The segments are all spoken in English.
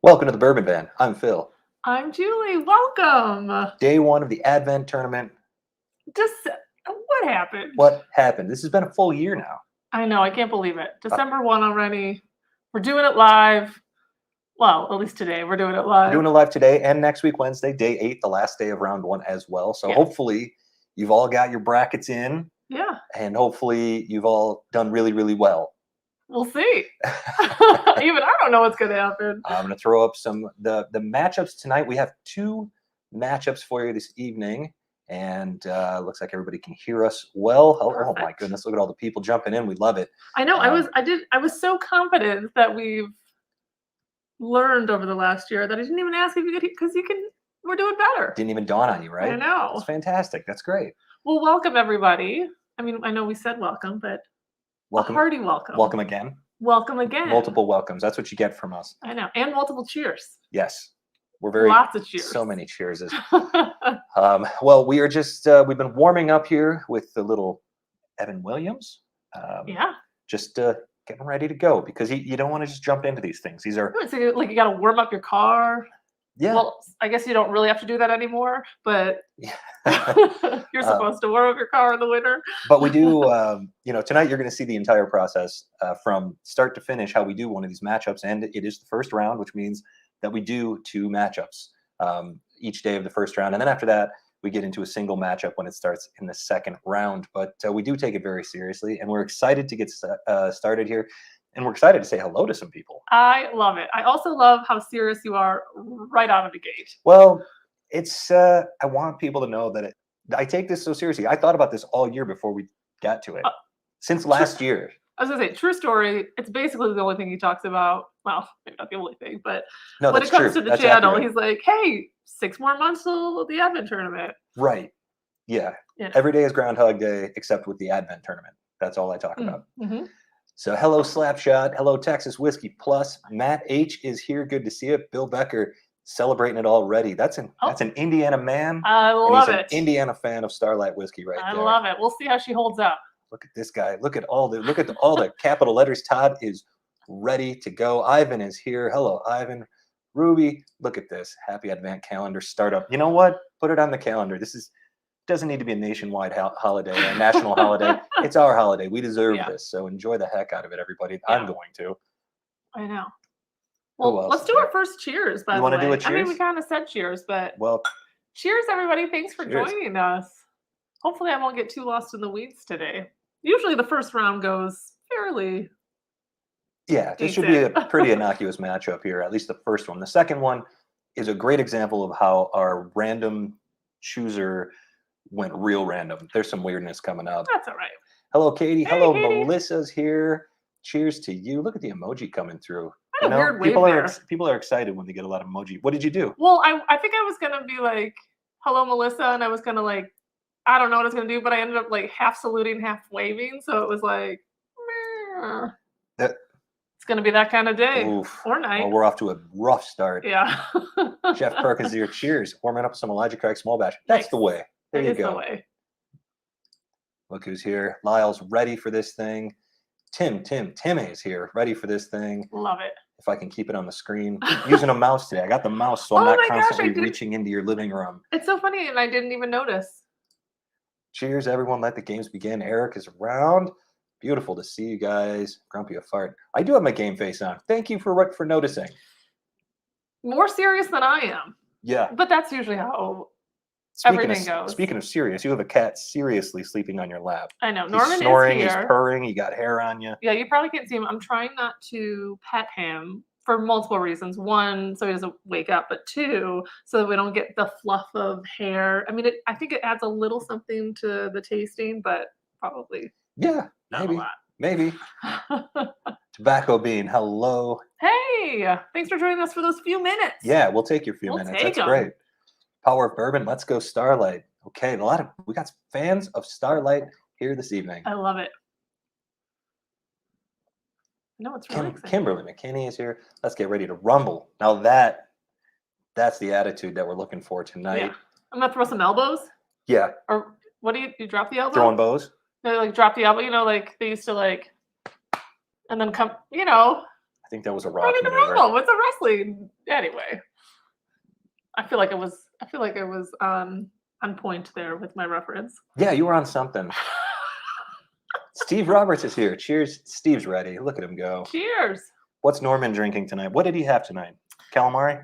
Welcome to the Bourbon Van. I'm Phil. I'm Julie. Welcome. Day one of the Advent tournament. Just what happened? What happened? This has been a full year now. I know. I can't believe it. December 1 already. We're doing it live. Well, at least today we're doing it live. We're doing it live today and next week, Wednesday, day 8, the last day of round 1 as well. So hopefully you've all got your brackets in. Yeah. And hopefully you've all done really, really well. We'll see. Even I don't know what's going to happen. I'm going to throw up the matchups tonight. We have 2 matchups for you this evening. And looks like everybody can hear us well. Oh my goodness, look at all the people jumping in. We love it. I know. I was so confident that we've learned over the last year that I didn't even ask if you could, because we're doing better. Didn't even dawn on you, right? I know. That's fantastic. That's great. Well, welcome everybody. I mean, I know we said welcome, but welcome. A hearty welcome. Welcome again. Welcome again. Multiple welcomes. That's what you get from us. I know. And multiple cheers. Yes. We're very lots of cheers. So many cheers. Well, we are just we've been warming up here with the little Evan Williams. Just getting ready to go because you don't want to just jump into these things. These are so like you got to warm up your car. Yeah. Well, I guess you don't really have to do that anymore, but you're supposed to warm up your car in the winter. But we do, tonight you're going to see the entire process from start to finish, how we do one of these matchups. And it is the first round, which means that we do 2 matchups each day of the first round. And then after that, we get into a single matchup when it starts in the second round. But we do take it very seriously, and we're excited to get started here. And we're excited to say hello to some people. I love it. I also love how serious you are right out of the gate. Well, it's I want people to know that I take this so seriously. I thought about this all year before we got to it. Since last year. I was going to say, true story. It's basically the only thing he talks about. Well, maybe not the only thing, but no, when it comes to the that's channel, accurate. He's like, hey, 6 more months till the Advent tournament. Right. Yeah. Every day is Groundhog Day, except with the Advent tournament. That's all I talk about. Mm-hmm. So hello, Slapshot. Hello, Texas Whiskey Plus. Matt H is here. Good to see you. Bill Becker celebrating it already. That's an Indiana man. I love it. An Indiana fan of Starlight whiskey right there. I love it. We'll see how she holds up. Look at this guy. Look at all the capital letters. Todd is ready to go. Ivan is here. Hello, Ivan. Ruby, look at this. Happy Advent calendar startup. You know what? Put it on the calendar. Doesn't need to be a nationwide holiday, a national holiday. It's our holiday. We deserve this. So enjoy the heck out of it, everybody. I'm going to. I know. Well, let's do our first cheers, by the way. You want to do a cheers? I mean, we kind of said cheers, but well, cheers, everybody. Thanks for joining us. Hopefully, I won't get too lost in the weeds today. Usually, the first round goes fairly this decent. should be a pretty innocuous matchup here, at least the first one. The second one is a great example of how our random chooser went real random. There's some weirdness coming up. That's all right. Hello, Katie. Hey, hello, Katie. Melissa's here. Cheers to you. Look at the emoji coming through. Weird wave people are excited when they get a lot of emoji. What did you do? Well, I think I was gonna be like, hello, Melissa, and I was gonna like, I don't know what I was gonna do, but I ended up like half saluting, half waving. So it was like, it's gonna be that kind of day or night. Well, we're off to a rough start. Yeah. Jeff Perkins here. Cheers. Warming up some Elijah Craig Small Batch. That's the way. There you go. The way. Look who's here. Lyle's ready for this thing. Tim is here, ready for this thing. Love it. If I can keep it on the screen. I'm using a mouse today. I got the mouse, so I'm not constantly reaching into your living room. It's so funny, and I didn't even notice. Cheers, everyone. Let the games begin. Eric is around. Beautiful to see you guys. Grumpy a fart. I do have my game face on. Thank you for noticing. More serious than I am. Yeah. But that's usually how everything goes. Speaking of serious, you have a cat seriously sleeping on your lap. I know. He's Norman snoring, is here. He's purring. You got hair on you. Yeah, you probably can't see him. I'm trying not to pet him for multiple reasons. 1, so he doesn't wake up, but 2, so that we don't get the fluff of hair. I mean, I think it adds a little something to the tasting, but probably not a lot. Maybe. Tobacco Bean, hello. Hey, thanks for joining us for those few minutes. Yeah, we'll take your few minutes. That's great. Power of Bourbon, let's go Starlight. Okay, we got fans of Starlight here this evening. I love it. No, it's really exciting. Kimberly McKinney is here. Let's get ready to rumble. Now that's the attitude that we're looking for tonight. Yeah. I'm gonna throw some elbows. Yeah. Or what do you drop the elbow? Throwing bows? They like drop the elbow, like they used to like, and then come, I think that was a rock Ready to maneuver. rumble. It's a wrestling. Anyway, I feel like it was on point there with my reference. Yeah, you were on something. Steve Roberts is here. Cheers. Steve's ready. Look at him go. Cheers. What's Norman drinking tonight? What did he have tonight? Calamari?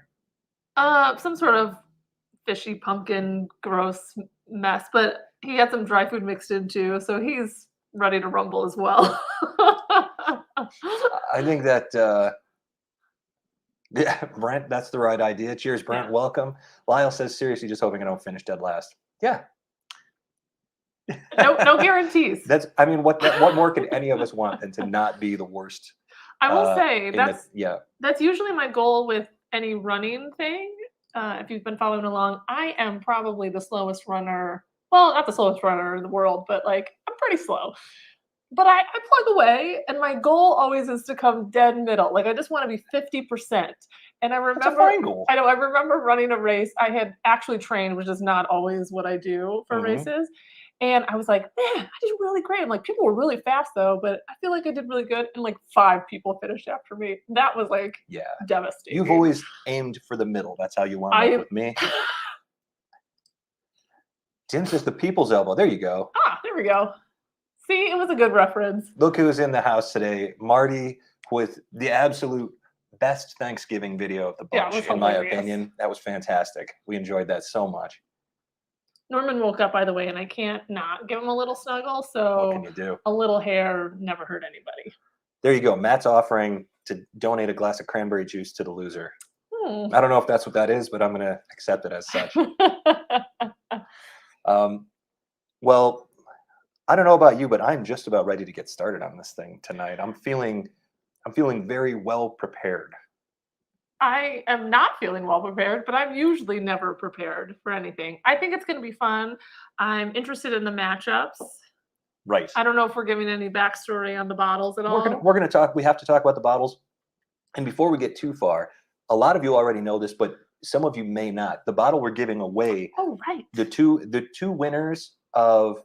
Some sort of fishy pumpkin gross mess, but he had some dry food mixed in too, so he's ready to rumble as well. I think that yeah, Brent, that's the right idea. Cheers, Brent. Yeah. Welcome. Lyle says, seriously, just hoping I don't finish dead last. Yeah. No guarantees. That's, I mean, what more could any of us want than to not be the worst? I will say yeah. that's usually my goal with any running thing. If you've been following along, I am probably the slowest runner. Well, not the slowest runner in the world, but like I'm pretty slow. But I plug away, and my goal always is to come dead middle. Like I just want to be 50%. And I remember, That's a fine goal. I know, I remember running a race. I had actually trained, which is not always what I do for races. And I was like, man, I did really great. I'm like, people were really fast though, but I feel like I did really good. And like 5 people finished after me. That was like devastating. You've always aimed for the middle. That's how you wound up with me. Tim says the people's elbow. There you go. Ah, there we go. See, it was a good reference. Look who's in the house today. Marty with the absolute best Thanksgiving video of the bunch, in my opinion. That was fantastic. We enjoyed that so much. Norman woke up, by the way, and I can't not give him a little snuggle. So what can you do? A little hair never hurt anybody. There you go. Matt's offering to donate a glass of cranberry juice to the loser. I don't know if that's what that is, but I'm going to accept it as such. Well, I don't know about you, but I'm just about ready to get started on this thing tonight. I'm feeling very well prepared. I am not feeling well prepared, but I'm usually never prepared for anything. I think it's going to be fun. I'm interested in the matchups. Right. I don't know if we're giving any backstory on the bottles at all. We're gonna talk. We have to talk about the bottles. And before we get too far, a lot of you already know this, but some of you may not. The bottle we're giving away. Oh, right. The two winners of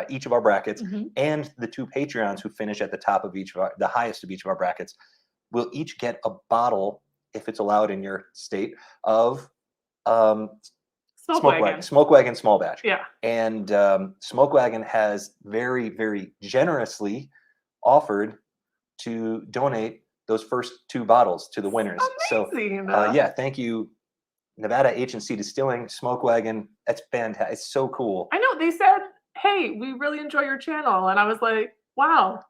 each of our brackets, and the 2 Patreons who finish at the top of the highest of each of our brackets, will each get a bottle, if it's allowed in your state, of Smoke Wagon small batch. Yeah. And Smoke Wagon has very, very generously offered to donate those first 2 bottles to the winners. Amazing. So yeah, thank you, Nevada H&C Distilling, Smoke Wagon. That's fantastic. It's so cool. I know. They said, hey, we really enjoy your channel. And I was like, wow,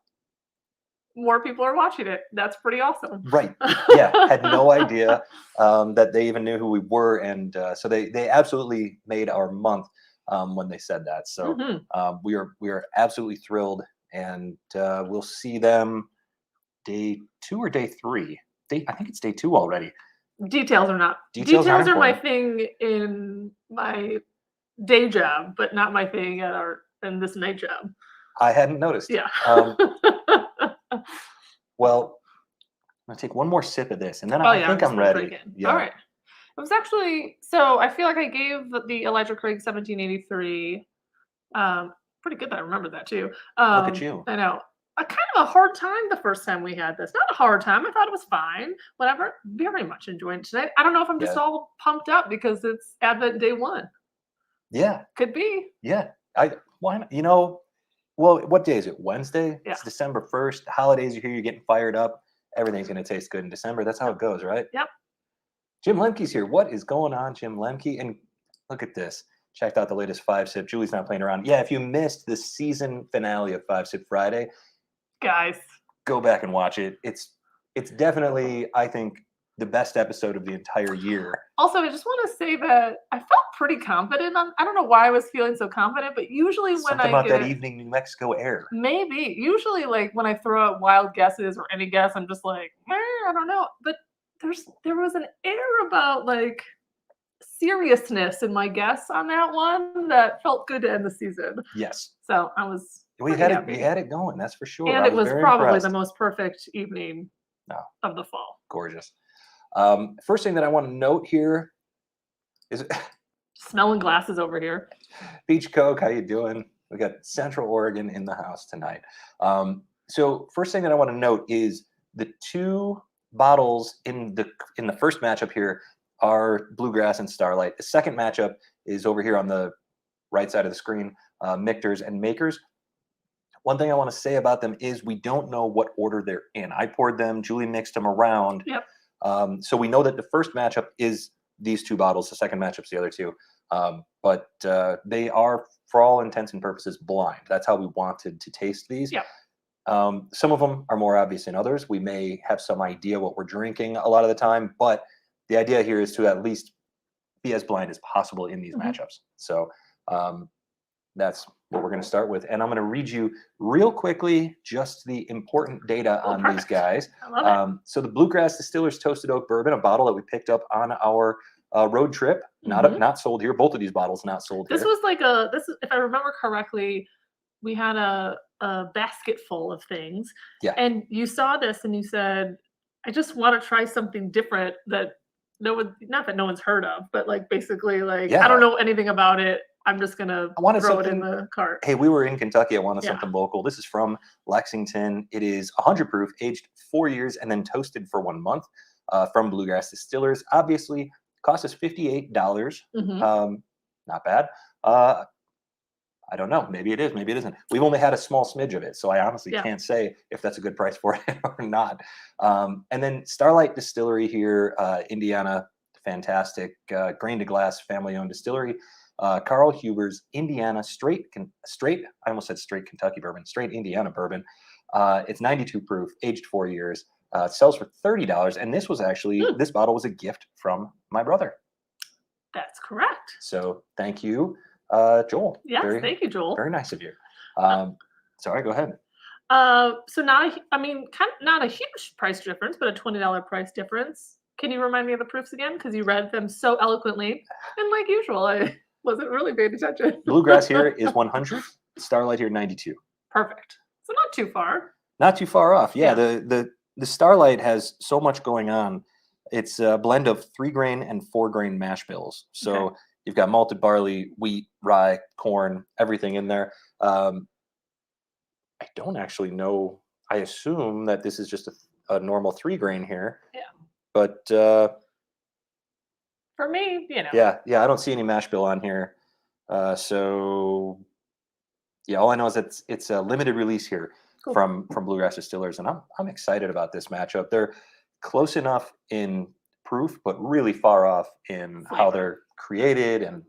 more people are watching it. That's pretty awesome. Right. Yeah. Had no idea that they even knew who we were. And so they absolutely made our month when they said that. So we are absolutely thrilled. And we'll see them day 2 or day 3. I think it's day 2 already. Details are not. Details are my thing in my day job, but not my thing in this night job. I hadn't noticed. Yeah. Well, I'm gonna take one more sip of this, and then I think I'm ready. Yeah. All right. It was actually, so I feel like I gave the Elijah Craig 1783. Pretty good that I remember that too. Look at you. I know. Kind of a hard time the first time we had this. Not a hard time. I thought it was fine. Whatever. Very much enjoying it today. I don't know if I'm just all pumped up because it's Advent day 1. Yeah. Could be. Yeah. Why not? You know, well, what day is it? Wednesday? Yeah. It's December 1st. The holidays are here. You're getting fired up. Everything's going to taste good in December. That's how it goes, right? Yep. Jim Lemke's here. What is going on, Jim Lemke? And look at this. Checked out the latest 5 Sip. Julie's not playing around. Yeah, if you missed the season finale of 5 Sip Friday, guys, go back and watch it. It's definitely, I think, the best episode of the entire year. Also, I just want to say that I felt pretty confident I don't know why I was feeling so confident, but usually when Something about that evening New Mexico air. Maybe. Usually, like when I throw out wild guesses or any guess, I'm just like, I don't know. But there was an air about like seriousness in my guess on that one that felt good to end the season. Yes. So we had it going, that's for sure. And it was probably the most perfect evening of the fall. Gorgeous. First thing that I want to note here is smelling glasses over here. Beach Coke, how you doing? We got Central Oregon in the house tonight. So first thing that I want to note is the two bottles in the first matchup here are Bluegrass and Starlight. The second matchup is over here on the right side of the screen, Michters and Makers. One thing I want to say about them is we don't know what order they're in. I poured them, Julie mixed them around. Yep. So we know that the first matchup is these two bottles. The second matchup's the other two. But they are, for all intents and purposes, blind. That's how we wanted to taste these. Yep. Some of them are more obvious than others. We may have some idea what we're drinking a lot of the time, but the idea here is to at least be as blind as possible in these matchups. So that's what we're going to start with. And I'm going to read you real quickly just the important data on these guys. I love it. So the Bluegrass Distillers Toasted Oak Bourbon, a bottle that we picked up on our road trip, not sold here. Both of these bottles not sold here. This was like if I remember correctly, we had a basket full of things. Yeah. And you saw this and you said, I just want to try something different that not that no one's heard of, but like basically like, I don't know anything about it. I'm just going to throw it in the cart. Hey, we were in Kentucky. I wanted something local. This is from Lexington. It is 100 proof, aged 4 years, and then toasted for 1 month from Bluegrass Distillers. Obviously, cost us $58. Not bad. I don't know. Maybe it is. Maybe it isn't. We've only had a small smidge of it, so I honestly can't say if that's a good price for it or not. And then Starlight Distillery here, Indiana, fantastic. Grain to glass, family-owned distillery. Carl Huber's Indiana straight, I almost said straight Kentucky bourbon, straight Indiana bourbon. It's 92 proof, aged 4 years. It sells for $30. And this was actually, this bottle was a gift from my brother. That's correct. So thank you. Joel. Yes, thank you, Joel. Very nice of you. Sorry, go ahead. So now, I mean, kind of not a huge price difference, but a $20 price difference. Can you remind me of the proofs again? Because you read them so eloquently, and like usual, I wasn't really paying attention. Bluegrass here is 100. Starlight here 92. Perfect. So not too far. Not too far off. Yeah. The Starlight has so much going on. It's a blend of 3 grain and 4 grain mash bills. So you've got malted barley, wheat, rye, corn, everything in there. I don't actually know. I assume that this is just a normal 3 grain here. Yeah. But for me, Yeah, I don't see any mash bill on here. So yeah, all I know is that it's a limited release here from Bluegrass Distillers, and I'm excited about this matchup. They're close enough in proof, but really far off in how they're created, and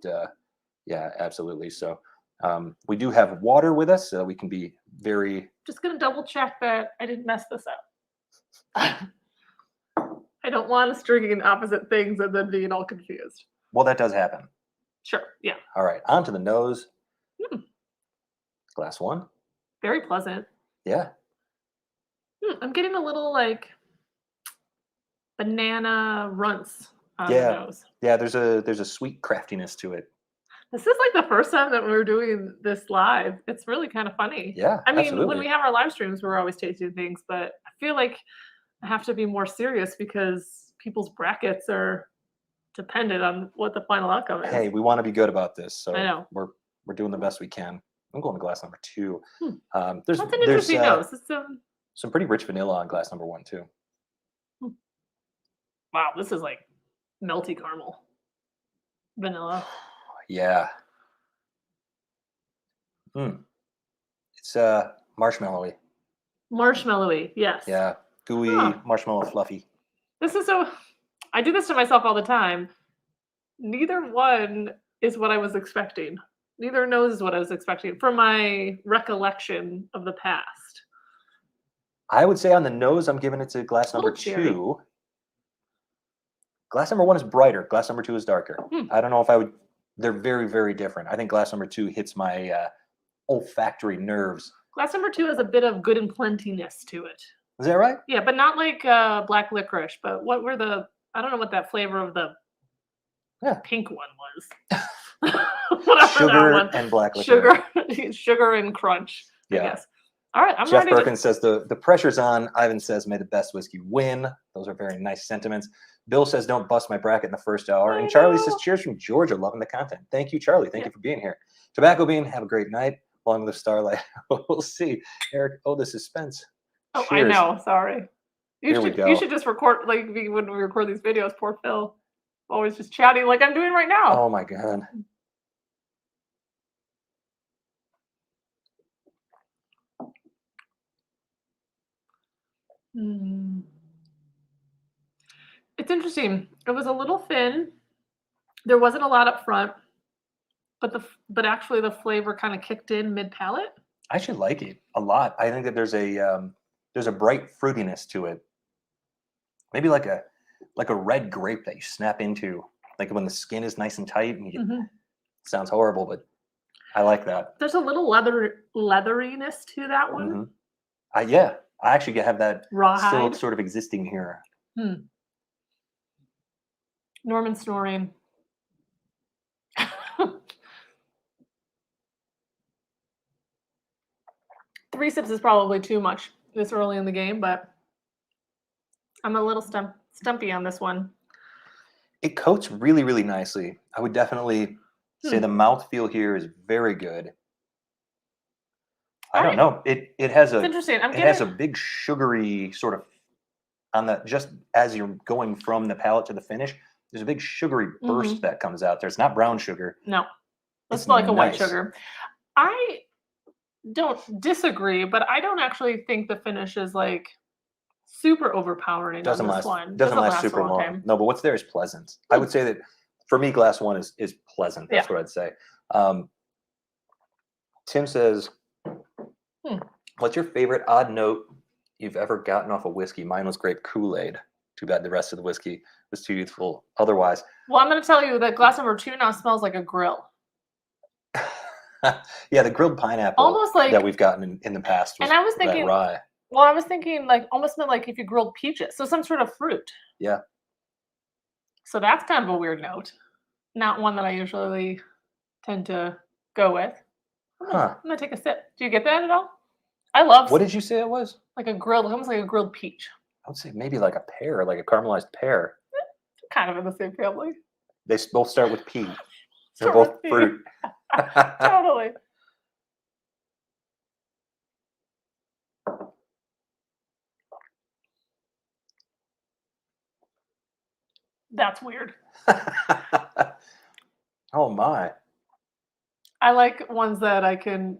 yeah, absolutely. So we do have water with us, so we can be very. Just gonna double check that I didn't mess this up. I don't want us drinking opposite things and then being all confused. Well, that does happen. Sure. Yeah. All right, on to the nose. Glass 1. Very pleasant. Yeah. I'm getting a little like banana runts on the nose. Yeah, there's a sweet craftiness to it. This is like the first time that we're doing this live. It's really kind of funny. Yeah, I mean, absolutely. when we have our live streams, we're always tasting things, but I feel like I have to be more serious because people's brackets are dependent on what the final outcome is. Hey, we want to be good about this, so I know. we're doing the best we can. I'm going to glass number 2. That's an interesting nose. It's some pretty rich vanilla on glass number 1 too. Wow, this is like melty caramel. Vanilla. Yeah. It's marshmallowy. Marshmallowy, yes. Yeah. Gooey, marshmallow fluffy. This is I do this to myself all the time. Neither one is what I was expecting. Neither nose is what I was expecting from my recollection of the past. I would say on the nose, I'm giving it to glass number 2. Glass number 1 is brighter. Glass number 2 is darker. I don't know if I would. They're very, very different. I think glass number 2 hits my olfactory nerves. Glass number 2 has a bit of good and plentiness to it. Is that right? Yeah, but not like black licorice. But what were I don't know what that flavor of the pink one was. Whatever Sugar that one. and black licorice. Sugar and crunch, I guess. All right, I'm Jeff ready. Perkins says the pressure's on. Ivan says, may the best whiskey win. Those are very nice sentiments. Bill says, don't bust my bracket in the first hour. And Charlie says, cheers from Georgia, loving the content. Thank you, Charlie. Thank you for being here. Tobacco Bean, have a great night. Long live Starlight. We'll see. Eric, the suspense. Oh, Cheers. I know. Sorry. Here we You go. should just record like when we record these videos. Poor Phil, always just chatting like I'm doing right now. Oh my God. Mm. It's interesting. It was a little thin. There wasn't a lot up front, but actually the flavor kind of kicked in mid palate. I actually like it a lot. I think that there's a bright fruitiness to it. Maybe like a red grape that you snap into, like when the skin is nice and tight. And sounds horrible, but I like that. There's a little leatheriness to that one. Yeah, I actually have that still Rawhide. sort of existing here. Norman snoring. 3 sips is probably too much this early in the game, but I'm a little stumpy on this one. It coats really, really nicely. I would definitely say the mouthfeel here is very good. I don't know. It has a It's interesting. has a big sugary sort of on the just as you're going from the palate to the finish. There's a big sugary burst that comes out there. It's not brown sugar. No, It's it's like a white nice. sugar. I don't disagree, but I don't actually think the finish is like super overpowering Doesn't on last. this one. Doesn't last super a long long. time. No, but what's there is pleasant. I would say that for me, glass one is pleasant. That's what I'd say. Tim says, "What's your favorite odd note you've ever gotten off a whiskey?" Mine was grape Kool-Aid. Too bad the rest of the whiskey was too youthful. Otherwise, well, I'm going to tell you that glass number 2 now smells like a grill. yeah, the grilled pineapple Almost like that we've gotten in the past. Was and I was thinking, that rye. well, I was thinking like almost meant like if you grilled peaches, so some sort of fruit. Yeah. So that's kind of a weird note. Not one that I usually tend to go with. I'm gonna take a sip. Do you get that at all? I love. What did you say it was? Like a grilled, almost like a grilled peach. I would say maybe like a pear, like a caramelized pear. Kind of in the same family. They both start with P. They're both fruit. Totally. That's weird. Oh my. I like ones that I can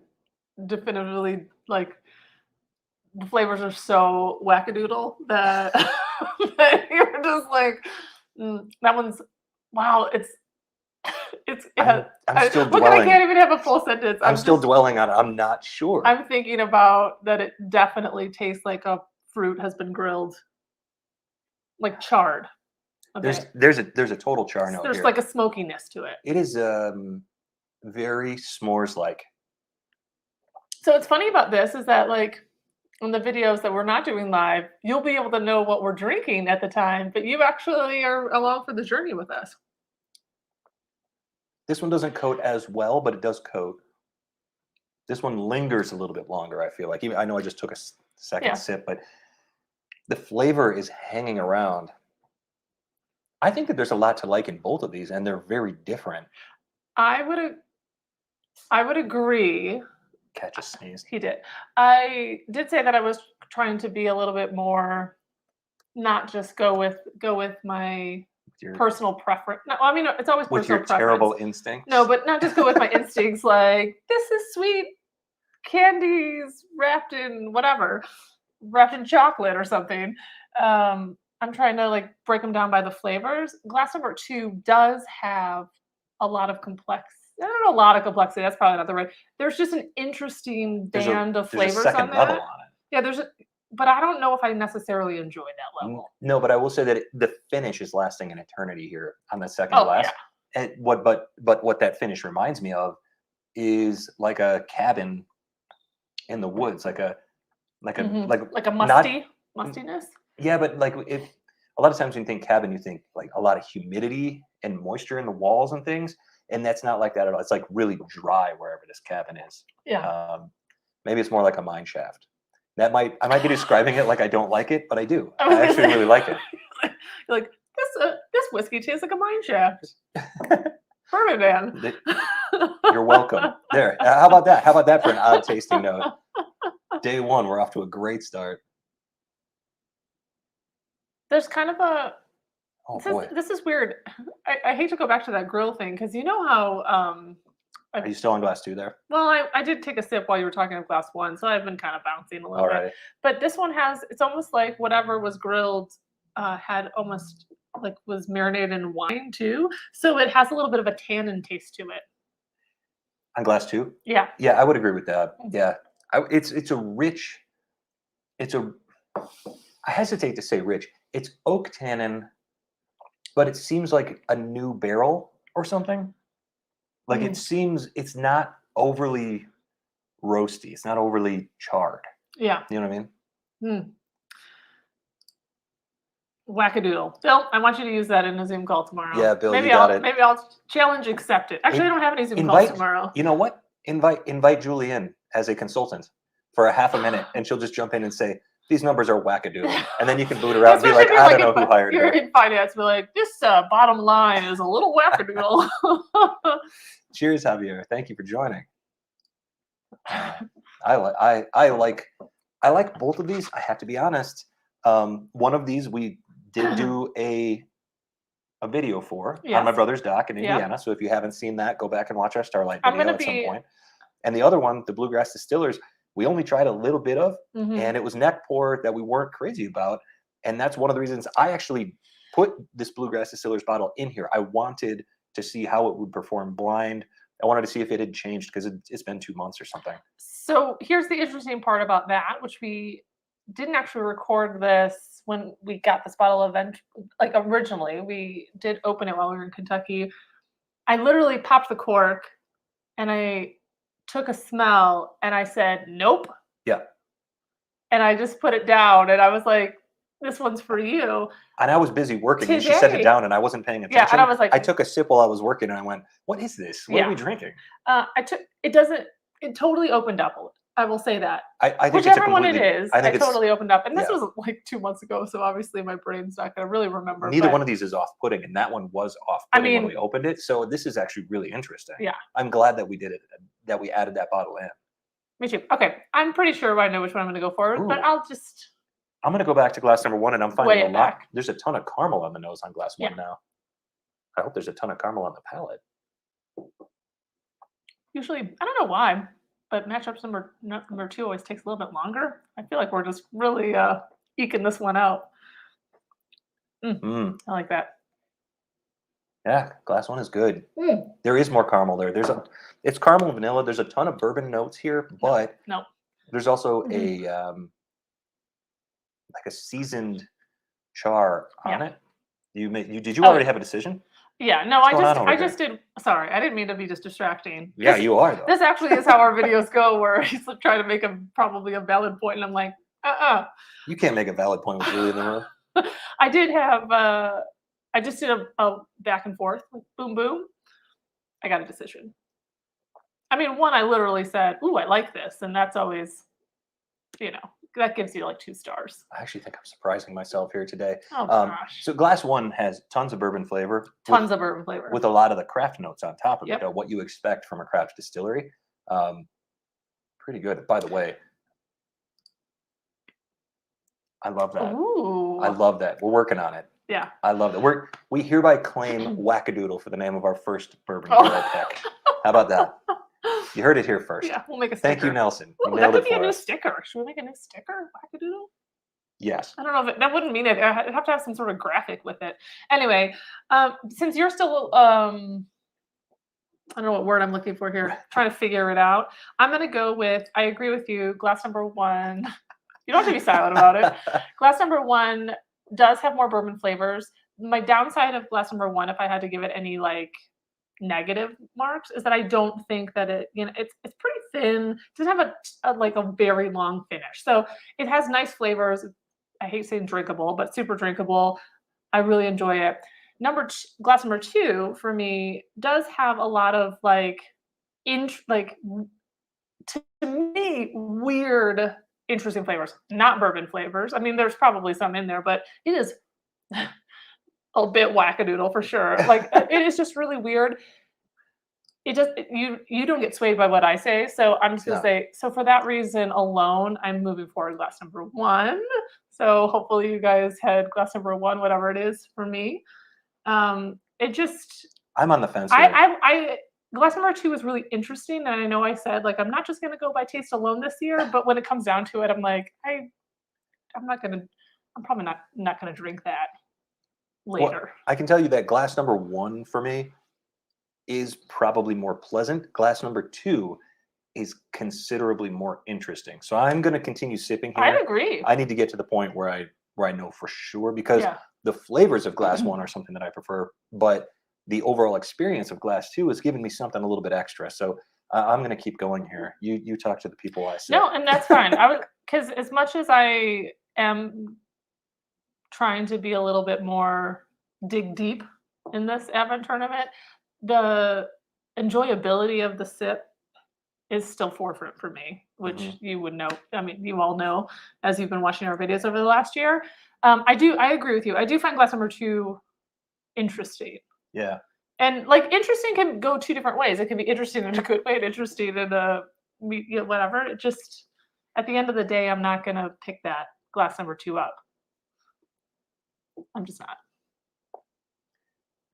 definitively like. The flavors are so wackadoodle that, that you're just like, that one's wow. I'm still look, dwelling. I can't even have a full sentence. I'm still dwelling on it. I'm not sure. I'm thinking about that. It definitely tastes like a fruit has been grilled, like charred. Okay. There's a total char note. There's here. like a smokiness to it. It is very s'mores-like. So what's funny about this is that like in the videos that we're not doing live, you'll be able to know what we're drinking at the time, but you actually are along for the journey with us. This one doesn't coat as well, but it does coat. This one lingers a little bit longer, I feel like. I know I just took a second sip, but the flavor is hanging around. I think that there's a lot to like in both of these, and they're very different. I would agree. Catch a sneeze. He did. I did say that I was trying to be a little bit more, not just go with my personal preference. No, I mean it's always with personal your preference. terrible instincts. No, but not just go with my instincts. Like this is sweet candies wrapped in whatever, wrapped in chocolate or something. I'm trying to like break them down by the flavors. Glass number 2 does have a lot of I don't know, a lot of complexity. That's probably not the right. There's just an interesting band of flavors there's a second on that. level on it. Yeah, but I don't know if I necessarily enjoy that level. No, but I will say that the finish is lasting an eternity here on the second glass. Yeah. And what that finish reminds me of is like a cabin in the woods, like a mustiness. Yeah, but like if a lot of times when you think cabin, you think like a lot of humidity and moisture in the walls and things, and that's not like that at all. It's like really dry wherever this cabin is. Yeah. Maybe it's more like a mine shaft. I might be describing it like I don't like it, but I do. I actually really like it. You're like this whiskey tastes like a mine shaft. Bourbon man. You're welcome. There. How about that? How about that for an odd tasting note? Day one, we're off to a great start. There's kind of a Oh boy, this is weird. I hate to go back to that grill thing because you know how are you still on glass 2 there? well I did take a sip while you were talking of glass one, so I've been kind of bouncing a little All bit. right. But this one has it's almost like whatever was grilled had almost like was marinated in wine too. So it has a little bit of a tannin taste to it. On glass 2? Yeah. Yeah, I would agree with that. Mhm. Yeah. It's a rich, it's a, I hesitate to say rich. It's oak tannin, but it seems like a new barrel or something. Like it Mm. seems it's not overly roasty. It's not overly charred. Yeah. You know what I mean? Mm. Wackadoodle. Bill, I want you to use that in a Zoom call tomorrow. Yeah, Bill, you got it. Maybe I'll challenge accept it. Actually, I don't have any Zoom calls Invite, tomorrow. you know what? Invite Julie in as a consultant for a half a minute, and she'll just jump in and say, "These numbers are wackadoodle," and then you can boot her out and be Especially like, if you're "I like don't know who hired you're her." in finance, be like, this bottom line is a little wackadoodle. Cheers, Javier. Thank you for joining. I like both of these. I have to be honest. One of these we did do a video for on my Yes. brother's dock in Yeah. Indiana. So if you haven't seen that, go back and watch our Starlight I'm video gonna at some be- point. And the other one, the Bluegrass Distillers, we only tried a little bit of, Mhm. and it was neck pour that we weren't crazy about. And that's one of the reasons I actually put this Bluegrass Distillers bottle in here. I wanted to see how it would perform blind. I wanted to see if it had changed because it's been 2 months or something. So here's the interesting part about that, which we didn't actually record this when we got this bottle event. Like originally, we did open it while we were in Kentucky. I literally popped the cork and I took a smell and I said, nope. Yeah. And I just put it down and I was like, this one's for you. And I was busy working, and she set it Today- down, and I wasn't paying attention. Yeah, and I was like- I took a sip while I was working, and I went, "What is this? What Yeah. are we drinking?" It totally opened up. I will say that. I think Whichever it's a one it completely. is, I think it totally opened up. And this yeah. was like 2 months ago, so obviously my brain's not going to really remember. Neither but one of these is off-putting, and that one was off-putting when mean- we opened it. So this is actually really interesting. Yeah. I'm glad that we did it, that we added that bottle in. Me too. Okay, I'm pretty sure I know which one I'm going to go for, but Ooh. I'll just. I'm going to go back to glass number 1, and I'm Weigh finding a it lot. back. There's a ton of caramel on the nose on glass 1 Yeah. now. I hope there's a ton of caramel on the palate. Usually, I don't know why, but matchups number 2 always takes a little bit longer. I feel like we're just really eking this one out. I like that. Yeah, glass 1 is good. Mm. There is more caramel there. It's caramel and vanilla. There's a ton of bourbon notes here, but No. there's also Mhm. a like a seasoned char on it. Did you already have a decision? Yeah, no, What's going on over I here? just did. Sorry, I didn't mean to be just distracting. Yeah, This- you are though. This actually is how our videos go, where he's trying to make probably a valid point, and I'm like, You can't make a valid point with Julie in the room. I did have. I just did a back and forth, like boom, boom. I got a decision. I mean, one, I literally said, "Ooh, I like this," and that's always, that gives you like 2 stars. I actually think I'm surprising myself here today. Oh gosh, So glass 1 has tons of bourbon flavor, tons of bourbon flavor. with a lot of the craft notes on top of Yep. it. What you expect from a craft distillery. Pretty good. By the way, I love that. Ooh, I love that. We're working on it. yeah. I love that. We hereby claim Wackadoodle for the name of our first bourbon Oh. barrel pick. How about that? You heard it here first. Yeah, we'll make a sticker. Thank you, Nelson. You Ooh, that nailed could it be a for new us. sticker. Should we make a new sticker? Wackadoodle? Yes. I don't know if that wouldn't mean it. I'd have to have some sort of graphic with it. Anyway, since you're still, I don't know what word I'm looking for here, trying to figure it out. I'm going to go with, I agree with you, glass number 1. You don't have to be silent about it. Glass number 1 does have more bourbon flavors. My downside of glass number 1, if I had to give it any like negative marks, is that I don't think that it's pretty thin. It doesn't have a very long finish. So it has nice flavors. I hate saying drinkable, but super drinkable. I really enjoy it. Glass number 2 for me does have a lot of to me weird, interesting flavors. Not bourbon flavors. I mean, there's probably some in there, but it is a bit wackadoodle for sure. Like it is just really weird. it just you don't get swayed by what I say. So I'm just gonna No. say, so for that reason alone, I'm moving forward with glass number 1. So hopefully you guys had glass number 1, whatever it is for me. It just I'm on the fence here. I glass number 2 was really interesting, and I know I said like I'm not just gonna go by taste alone this year, but when it comes down to it, I'm like I'm probably not gonna drink that Well, later. I can tell you that glass number 1 for me is probably more pleasant. Glass number 2 is considerably more interesting. So I'm going to continue sipping I here. agree. I need to get to the point where I know for sure, because Yeah. the flavors of glass 1 are something that I prefer, but the overall experience of glass 2 is giving me something a little bit extra. So I'm going to keep going here. You talk to the people I sip. No, and that's fine. I would, because as much as I am trying to be a little bit more dig deep in this Advent tournament, the enjoyability of the sip is still forefront for me, which you would know. I mean, you all know as you've been watching our videos over the last year. I agree with you. I do find glass number 2 interesting. Yeah. And like interesting can go 2 different ways. It can be interesting in a good way and interesting in a whatever. It just at the end of the day, I'm not gonna pick that glass number 2 up. I'm just not.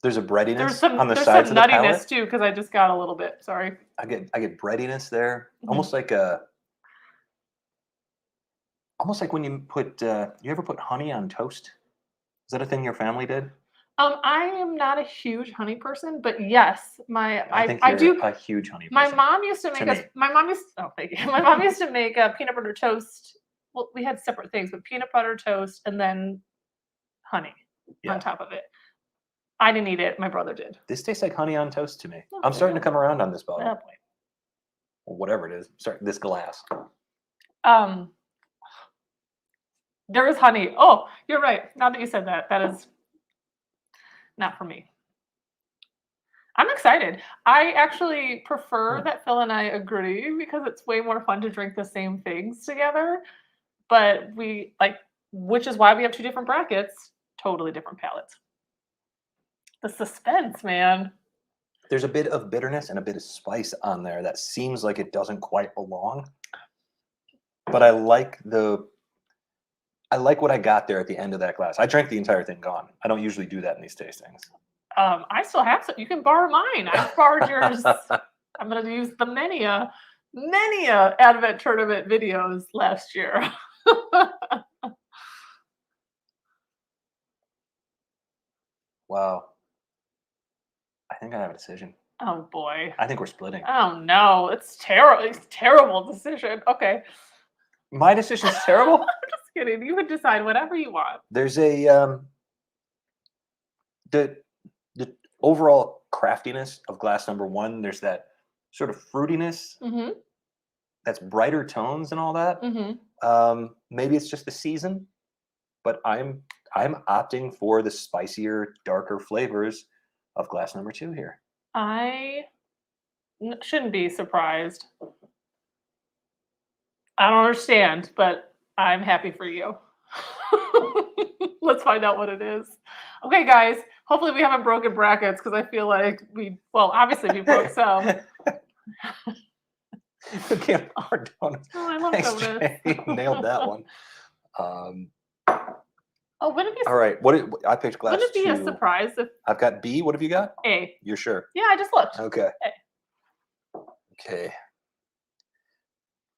There's a breadiness There's on the some sides of the nuttiness palate. too, because I just got a little bit. Sorry. I get breadiness there, Mhm. almost like when you put you ever put honey on toast? Is that a thing your family did? I am not a huge honey person, but yes, I think I you're do. a huge honey My person. mom used to make To us. me. My mom used. Oh, thank you. My mom used to make a peanut butter toast. Well, we had separate things, but peanut butter toast and then honey Yeah. on top of it. I didn't eat it. My brother did. This tastes like honey on toast to me. Oh, I'm there starting you to go. come around on this bottle. Oh boy. Or whatever it is. Sorry, this glass. There is honey. Oh, you're right. Now that you said that, that is not for me. I'm excited. I actually prefer that Phil and I agree because it's way more fun to drink the same things together. But we like, which is why we have 2 different brackets, totally different palates. The suspense, man. There's a bit of bitterness and a bit of spice on there that seems like it doesn't quite belong. But I like what I got there at the end of that glass. I drank the entire thing gone. I don't usually do that in these tastings. I still have some. You can borrow mine. I've borrowed yours. I'm going to use the many Advent tournament videos last year. Wow. I think I have a decision. Oh boy. I think we're splitting. Oh no, it's terrible. It's a terrible decision. Okay. My decision's terrible? I'm just kidding. You can decide whatever you want. There's a the overall craftiness of glass number 1. There's that sort of fruitiness that's brighter tones and all that. Maybe it's just the season, but I'm opting for the spicier, darker flavors of glass number 2 here. I shouldn't be surprised. I don't understand, but I'm happy for you. Let's find out what it is. Okay, guys. Hopefully we haven't broken brackets because I feel like obviously we broke some. Can't afford donuts. Oh, I love Thanks, donuts. Jay. Nailed that one. Oh, wouldn't it be? All right. I picked glass Wouldn't it be 2. a surprise if I've got B. What have you got? A? You're sure? Yeah, I just looked. Okay. A. Okay.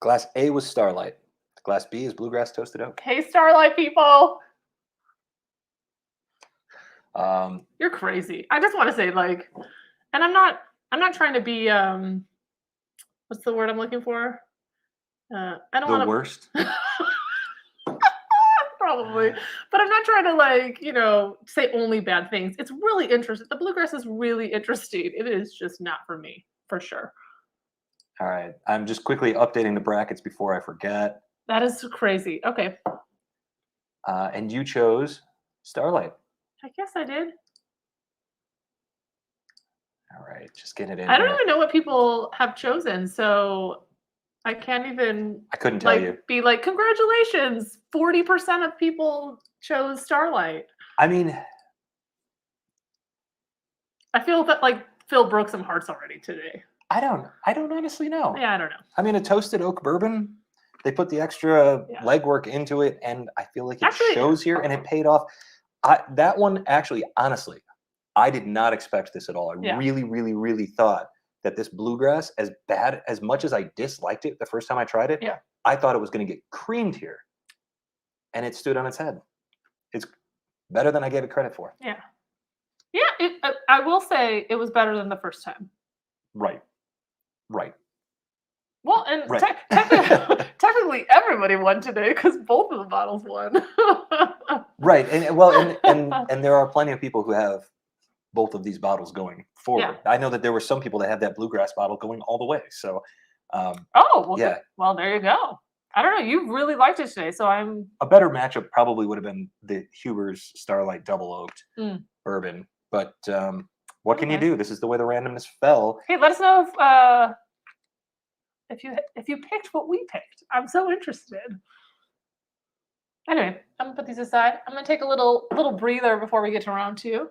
Glass A was Starlight. Glass B is Bluegrass Toasted Oak. Hey, Starlight people. You're crazy. I just want to say, like, and I'm not trying to be what's the word I'm looking for? I don't want The to worst. probably, but I'm not trying to like say only bad things. It's really interesting. The Bluegrass is really interesting. It is just not for me, for sure. All right. I'm just quickly updating the brackets before I forget. That is crazy. Okay. And you chose Starlight. I guess I did. All right. Just get it in. I don't here. even know what people have chosen, so I can't even. I couldn't tell you. Be like, congratulations! 40% of people chose Starlight. I mean, I feel that like Phil broke some hearts already today. I don't honestly know. Yeah, I don't know. I mean, a toasted oak bourbon, they put the extra Yeah. legwork into it, and I feel like it Actually- shows here, and it paid off. That one, actually, honestly, I did not expect this at all. I Yeah. really, really, really thought that this Bluegrass, as much as I disliked it the first time I tried it, Yeah. I thought it was going to get creamed here, and it stood on its head. It's better than I gave it credit for. Yeah. Yeah, I will say it was better than the first time. Right. Well, and Right. technically everybody won today because both of the bottles won. Right, and there are plenty of people who have both of these bottles going forward. I know that there were some people that had that Bluegrass bottle going all the way. So, Oh, well, yeah, well, there you go. I don't know. You really liked it today, so I'm. a better matchup probably would have been the Huber's Starlight Double Oaked Bourbon. But what can you Okay. do? This is the way the randomness fell. Hey, let us know if you picked what we picked. I'm so interested. Anyway, I'm gonna put these aside. I'm gonna take a little breather before we get to round 2.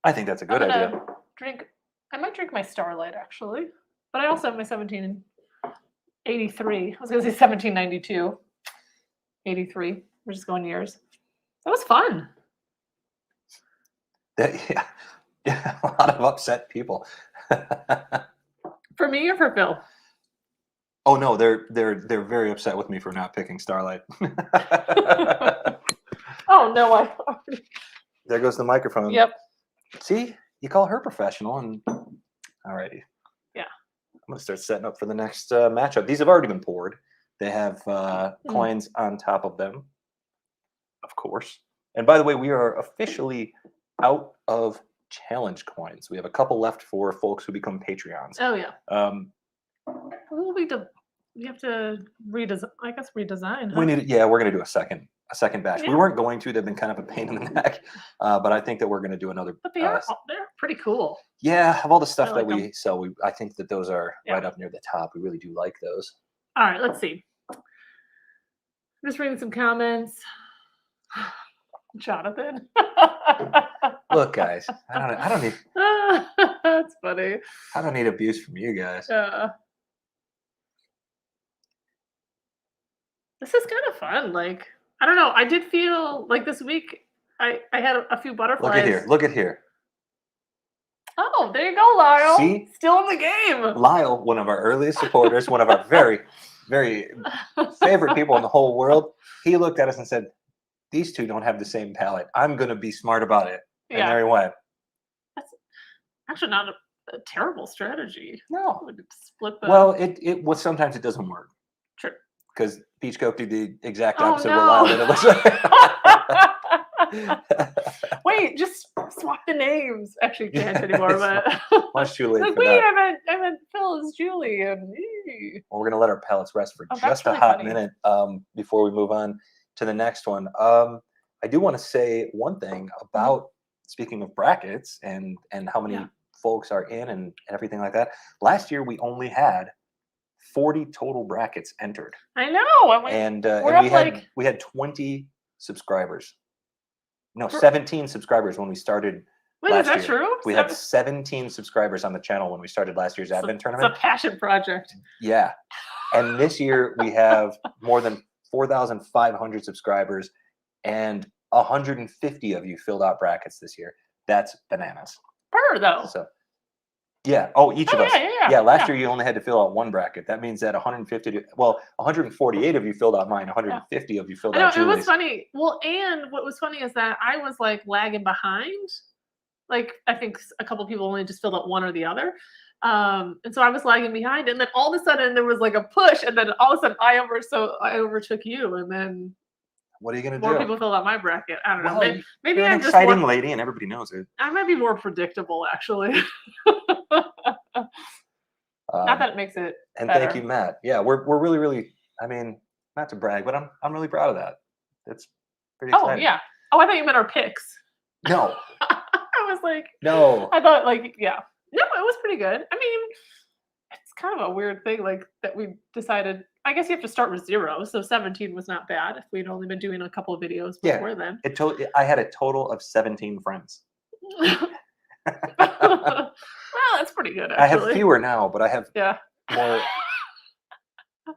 I think that's a good I'm gonna idea. I might drink my Starlight actually, but I also have my 1783. I was gonna say 1792. 83. We're just going years. That was fun. Yeah, a lot of upset people. For me or for Phil? Oh no, they're very upset with me for not picking Starlight. Oh no, There goes the microphone. Yep. See, you call her professional, and alrighty. Yeah. I'm gonna start setting up for the next matchup. These have already been poured. They have coins on top of them, of course. And by the way, we are officially out of challenge coins. We have a couple left for folks who become Patreons. Oh yeah. We have to redesign. Huh? We're gonna do a second batch. Yeah. We weren't going to. They've been kind of a pain in the neck, but I think that we're gonna do another. But they're pretty cool. Yeah, of all the stuff I that like we 'em. sell, I think that those are Yeah. right up near the top. We really do like those. All right, let's see. I'm just reading some comments. Jonathan. Look, guys, I don't need That's funny. I don't need abuse from you guys. This is kind of fun. Like, I don't know. I did feel like this week I had a few butterflies. Look at here. Oh, there you go, Lyle. See? Still in the game. Lyle, one of our earliest supporters, one of our very, very favorite people in the whole world, he looked at us and said, "These two don't have the same palate. I'm going to be smart about it." And Yeah. there he went. That's actually not a terrible strategy. No. We could split the. Well, it was sometimes it doesn't work True. because Peach Coke did the exact Oh, opposite no. of what Lyle did. It looks like. Wait, just swap the names. Actually, you can't anymore, but Much too late like, for wait, that. I meant Phil is Julie, and Well, we're gonna let our palates rest for Oh, that's just a really hot funny. minute before we move on to the next one. I do want to say one thing about speaking of brackets and how many Yeah. folks are in and everything like that. Last year we only had 40 total brackets entered, I know. and we're we up, had like- we had 20 subscribers. No, For- 17 subscribers when we started. Wait, is last that year. true? We had 17 subscribers on the channel when we started last year's advent It's tournament. a passion project. Yeah. And this year we have more than 4,500 subscribers and 150 of you filled out brackets this year. That's bananas. Per though. So, yeah. Oh, each of us. Yeah. Last year you only had to fill out one bracket. That means that 148 of you filled out mine. 150 of you filled I know out it was Julie's. funny. Well, and what was funny is that I was like lagging behind. Like I think a couple people only just filled out one or the other. And so I was lagging behind, and then all of a sudden there was like a push, and then all of a sudden I overtook you, and then What are you gonna more do? people filled out my bracket. I don't know. Well, Maybe You're an I'm just exciting more, lady, and everybody knows it. I might be more predictable actually. Not that it makes it And better. thank you, Matt. Yeah, we're really, really. I mean, not to brag, but I'm really proud of that. It's pretty Oh exciting. yeah. Oh, I thought you meant our picks. No, I was like, no. I thought like, yeah. No, it was pretty good. I mean, it's kind of a weird thing, like that we decided. I guess you have to start with 0, so 17 was not bad if we'd only been doing a couple of videos Yeah. before then. I had a total of 17 friends. Well, that's pretty good, I have actually. fewer now, but I have Yeah. more. No,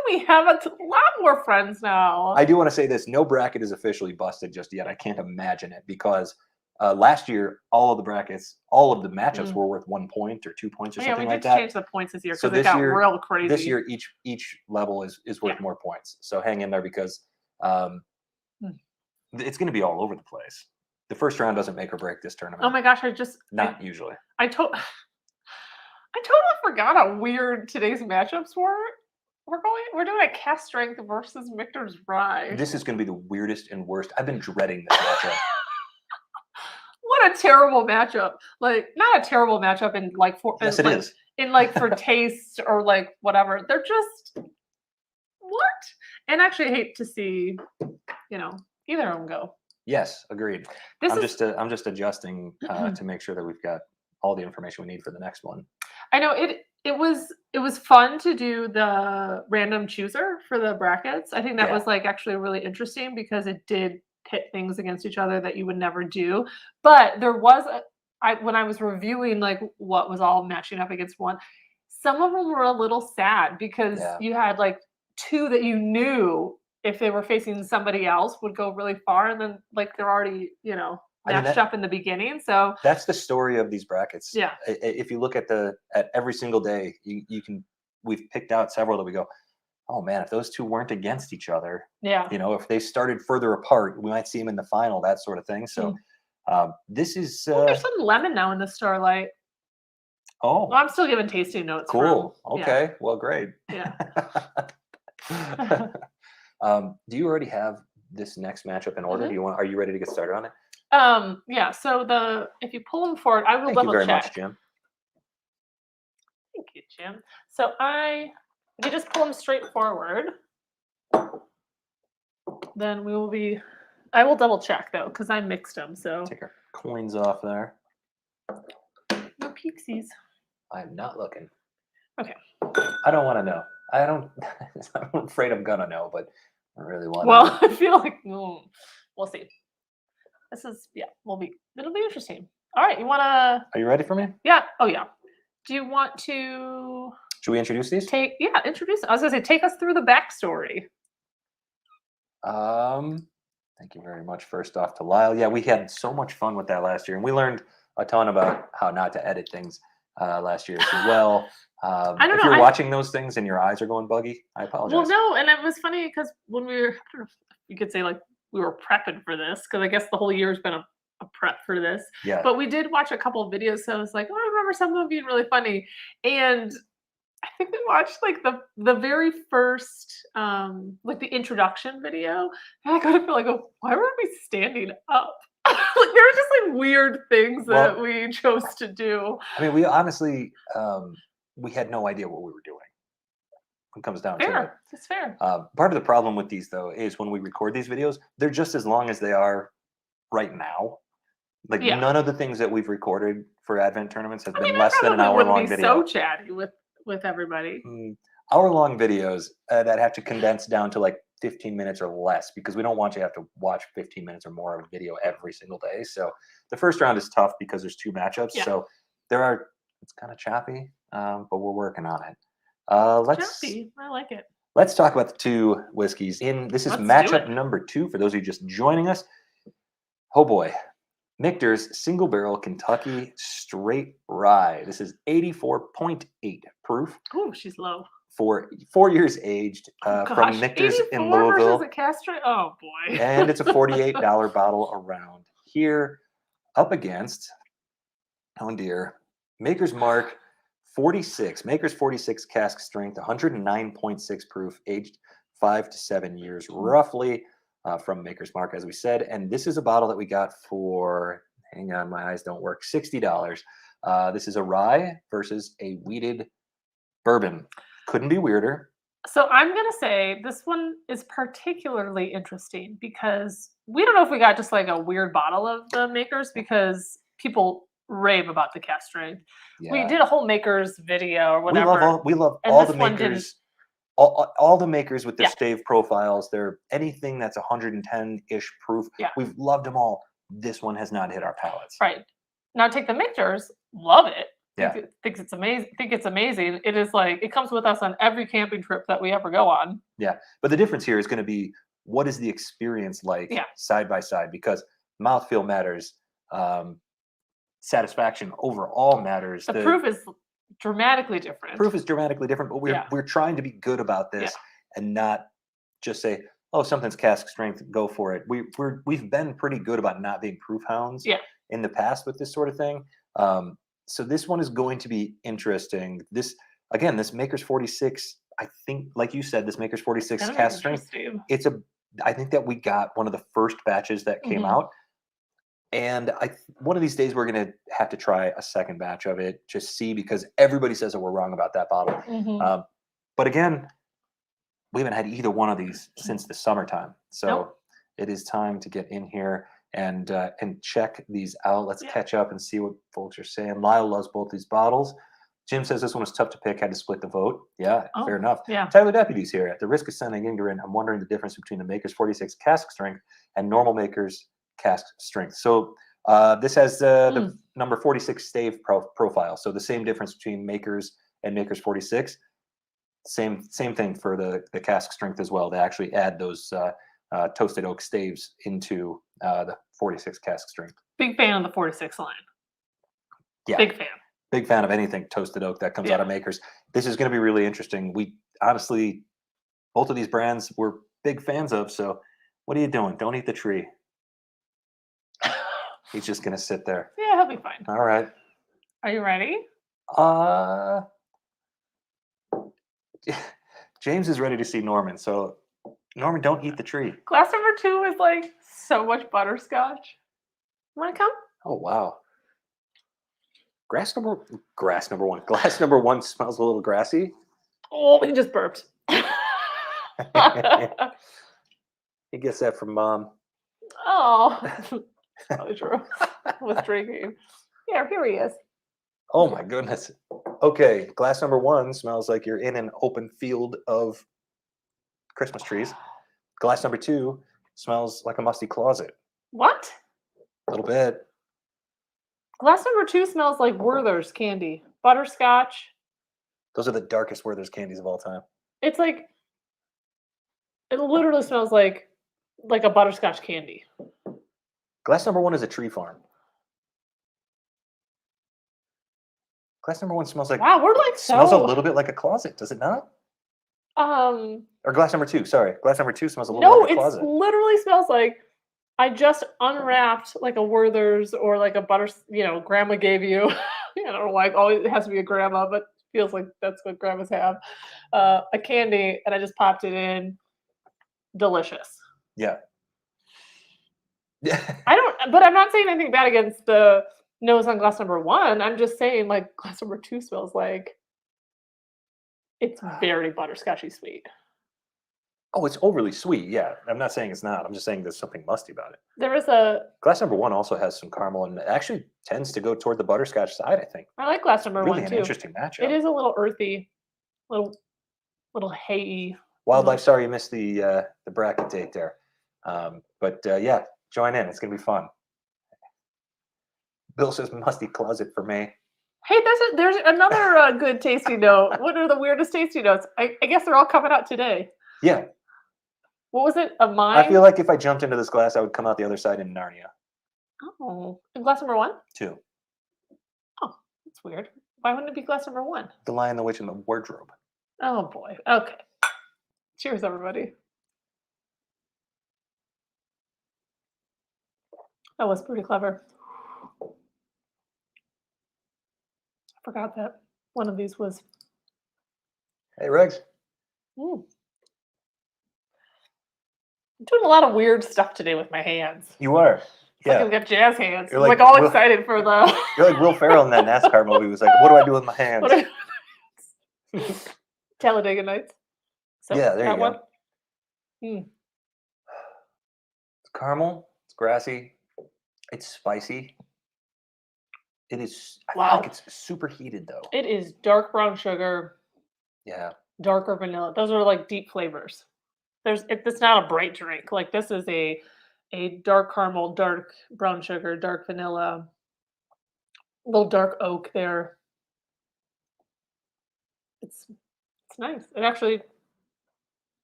we have a lot more friends now. I do want to say this: no bracket is officially busted just yet. I can't imagine it because last year, all of the brackets, all of the matchups Mm. were worth 1 point or 2 points or Oh, yeah, we something did like that. change the points this year So because it got real crazy. this year, each level is worth Yeah. more points. So hang in there because um, Mm. it's going to be all over the place. The first round doesn't make or break this tournament. Oh my gosh, Not usually. I totally forgot how weird today's matchups were. We're doing a Cask Strength versus Michter's Rye. This is going to be the weirdest and worst. I've been dreading this matchup. What a terrible matchup! Like, not a terrible matchup in like for Yes, it like, is. in like for taste or like whatever. They're just what? And actually, I hate to see either of them go. Yes, agreed. This I'm is just adjusting to make sure that we've got all the information we need for the next one. I know it was fun to do the random chooser for the brackets. I think that Yeah. was like actually really interesting because it did pit things against each other that you would never do. But there was when I was reviewing like what was all matching up against one, some of them were a little sad because Yeah. you had like two that you knew if they were facing somebody else would go really far, and then like they're already I mean, matched up in the beginning. So that's the story of these brackets. yeah. If you look at every single day, we've picked out several that we go, oh man, if those two weren't against each other, Yeah. if they started further apart, we might see them in the final, that sort of thing. So this is There's some lemon now in the Starlight. oh, Well, I'm still giving tasting notes. cool. From, Okay, well, great. Yeah. Do you already have this next matchup in order? Mhm. Are you ready to get started on it? Yeah. So if you pull them forward, I will Thank you double very check. much, Jim. Thank you, Jim. So if you just pull them straight forward, then I will double check though because I mixed them. So Take our coins off there. no peeksies. I'm not looking. Okay. I don't want to know. I don't. I'm afraid I'm gonna know, but I really want. Well, I feel like we'll see. It'll be interesting. All right, you wanna? Are you ready for me? Yeah. Oh yeah. Do you want to Should we introduce these? introduce? I was gonna say, take us through the backstory. Thank you very much. First off to Lyle. Yeah, we had so much fun with that last year, and we learned a ton about how not to edit things last year as well. I don't if know. you're watching those things and your eyes are going buggy, I apologize. Well, no, and it was funny because when we were, I don't know if you could say like we were prepping for this because I guess the whole year's been a prep for this. Yeah. But we did watch a couple of videos, so I was like, oh, I remember some of them being really funny, and I think we watched like the very first like the introduction video, and I got to feel like, oh, why were we standing up? Like there were just like weird things that we chose to do. I mean, we honestly we had no idea what we were doing. When it comes down to it. It's fair. Part of the problem with these though is when we record these videos, they're just as long as they are right now. Like none of the things that we've recorded for Advent tournaments have been less than an hour-long video. So chatty with everybody. Hour-long videos that have to condense down to like 15 minutes or less because we don't want you to have to watch 15 minutes or more of a video every single day. So the first round is tough because there's two matchups. Yeah. So it's kind of choppy, but we're working on it. Choppy. I like it. Let's talk about the two whiskeys. This is matchup number 2 for those of you just joining us. Oh boy. Michter's Single Barrel Kentucky Straight Rye. This is 84.8 proof. Oh, she's low. For 4 years aged from Michter's in Louisville. Versus a Cask Strength? Oh boy. And it's a $48 bottle around here. Up against, oh dear, Maker's Mark 46. Maker's 46 Cask Strength, 109.6 proof, aged 5 to 7 years roughly. From Maker's Mark, as we said. And this is a bottle that we got for, hang on, my eyes don't work, $60. This is a rye versus a wheated bourbon. Couldn't be weirder. So I'm going to say this one is particularly interesting because we don't know if we got just like a weird bottle of the Makers because people rave about the Cask Strength. Yeah. We did a whole Makers video or whatever. We love all the Makers. All the Makers with their stave profiles, they're anything that's 110-ish proof. Yeah. We've loved them all. This one has not hit our palates. Right. Now take the Michters, love it. Yeah. Thinks it's amazing. Think it's amazing. It is like it comes with us on every camping trip that we ever go on. Yeah. But the difference here is going to be what is the experience like Yeah. side by side, because mouthfeel matters. Satisfaction overall matters. The proof is dramatically different. Proof is dramatically different, but we're trying to be good about this and not just say, oh, something's cask strength, go for it. We've been pretty good about not being proof hounds in the past with this sort of thing. So this one is going to be interesting. This Maker's 46, I think, like you said, this Maker's 46 cask strength. I think that we got one of the first batches that came out. And one of these days we're going to have to try a second batch of it, just see, because everybody says that we're wrong about that bottle. But again, we haven't had either one of these since the summertime. So it is time to get in here and check these out. Let's catch up and see what folks are saying. Lyle loves both these bottles. Jim says this one was tough to pick, had to split the vote. Yeah, fair enough. Yeah. Tyler Deputy's here. At the risk of sounding ignorant, I'm wondering the difference between the Maker's 46 cask strength and normal Maker's cask strength. So this has the number 46 stave profile. So the same difference between Maker's and Maker's 46. Same thing for the cask strength as well. They actually add those toasted oak staves into the 46 cask strength. Big fan of the 46 line. Yeah. Big fan. Big fan of anything toasted oak that comes out of Makers. This is going to be really interesting. We honestly, both of these brands we're big fans of. So what are you doing? Don't eat the tree. He's just going to sit there. Yeah, he'll be fine. All right. Are you ready? James is ready to see Norman. So Norman, don't eat the tree. Glass number 2 is like so much butterscotch. Want to come? Oh, wow. Glass number 1. Glass number 1 smells a little grassy. Oh, he just burped. He gets that from Mom. Oh, probably true. With drinking. Yeah, here he is. Oh my goodness. Okay, glass number 1 smells like you're in an open field of Christmas trees. Glass number 2 smells like a musty closet. What? A little bit. Glass number 2 smells like Werther's candy. Butterscotch. Those are the darkest Werther's candies of all time. It's like, it literally smells like a butterscotch candy. Glass number 1 is a tree farm. Glass number 1 smells like, wow, we're like smells a little bit like a closet, does it not? Or glass number 2, sorry. Glass number 2 smells a little like a closet. No, it literally smells like I just unwrapped like a Werther's or like a grandma gave you. I don't know why it has to be a grandma, but feels like that's what grandmas have. A candy, and I just popped it in. Delicious. Yeah. But I'm not saying anything bad against the nose on glass number 1. I'm just saying like glass number 2 smells like it's very butterscotchy sweet. Oh, it's overly sweet. Yeah. I'm not saying it's not. I'm just saying there's something musty about it. There is a glass number 1 also has some caramel and it actually tends to go toward the butterscotch side, I think. I like glass number 1 too. Really an interesting matchup. It is a little earthy, little hay. Wildlife, sorry you missed the bracket date there. But yeah, join in. It's going to be fun. Bill says musty closet for me. Hey, there's another good tasty note. What are the weirdest tasty notes? I guess they're all coming out today. Yeah. What was it? A mine? I feel like if I jumped into this glass, I would come out the other side in Narnia. Oh. And glass number 1? 2. Oh, that's weird. Why wouldn't it be glass number 1? The Lion, the Witch, and the Wardrobe. Oh, boy. Okay. Cheers, everybody. That was pretty clever. I forgot that one of these was. Hey, Rex. I'm doing a lot of weird stuff today with my hands. You are. Yeah. Like I've got jazz hands. You're like all excited for the. You're like Will Ferrell in that NASCAR movie. He was like, what do I do with my hands? Talladega Nights. So yeah, there you go. It's caramel. It's grassy. It's spicy. It is. Wow. I feel like it's super heated though. It is dark brown sugar. Yeah. Darker vanilla. Those are like deep flavors. It's not a bright drink. Like this is a dark caramel, dark brown sugar, dark vanilla. little dark oak there. It's nice. It actually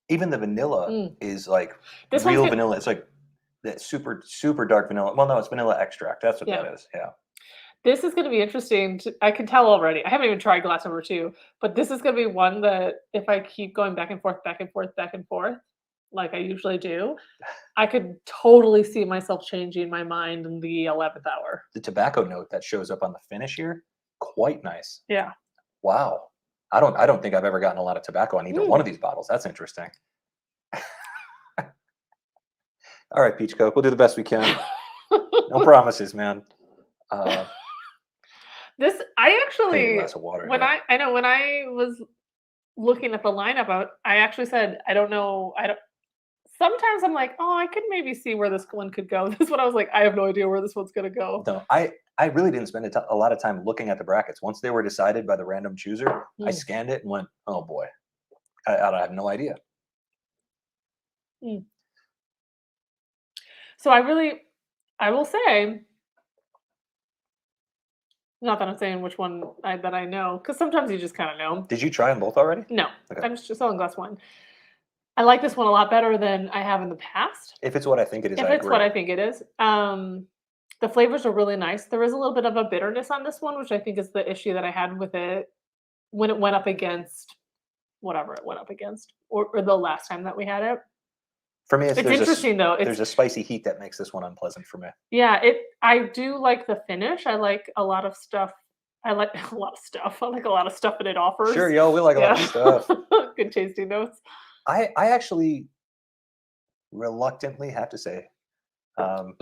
Even the vanilla mm. is like This one's real good. vanilla. It's like that super dark vanilla. Well, no, it's vanilla extract. That's what Yeah. that is. Yeah. This is gonna be interesting I can tell already. I haven't even tried glass number 2, but this is gonna be one that if I keep going back and forth, back and forth, back and forth, like I usually do, I could totally see myself changing my mind in the 11th hour. The tobacco note that shows up on the finish here, quite nice. Yeah. Wow. I don't think I've ever gotten a lot of tobacco on either one Mm. of these bottles. That's interesting. All right, Peach Coke, we'll do the best we can. No promises, man. This I I need a actually glass of water when here. I know when I was looking at the lineup out, I actually said, I don't know, I don't sometimes I'm like, "Oh, I could maybe see where this one could go." This one I was like, "I have no idea where this one's gonna go." No, I really didn't spend a lot of time looking at the brackets. Once they were decided by the random chooser, I Mm, scanned it and went, "Oh boy, I have no idea." mm. So I will say, not that I'm saying which one that I know, because sometimes you just kinda know. Did you try them both already? No, Okay. I'm just selling glass one. I like this one a lot better than I have in the past, If it's what I think it is, if I it's what agree. I think it is. The flavors are really nice. There is a little bit of a bitterness on this one, which I think is the issue that I had with it when it went up against whatever it went up against, or the last time that we had it. For me, It's interesting though. there's a spicy heat that makes this one unpleasant for me. Yeah, I do like the finish. I like a lot of stuff. I like a lot of stuff. I like a lot of stuff that it Sure, offers. yo, we like a lot of Yeah. stuff. Good tasting notes. I actually reluctantly have to say, um,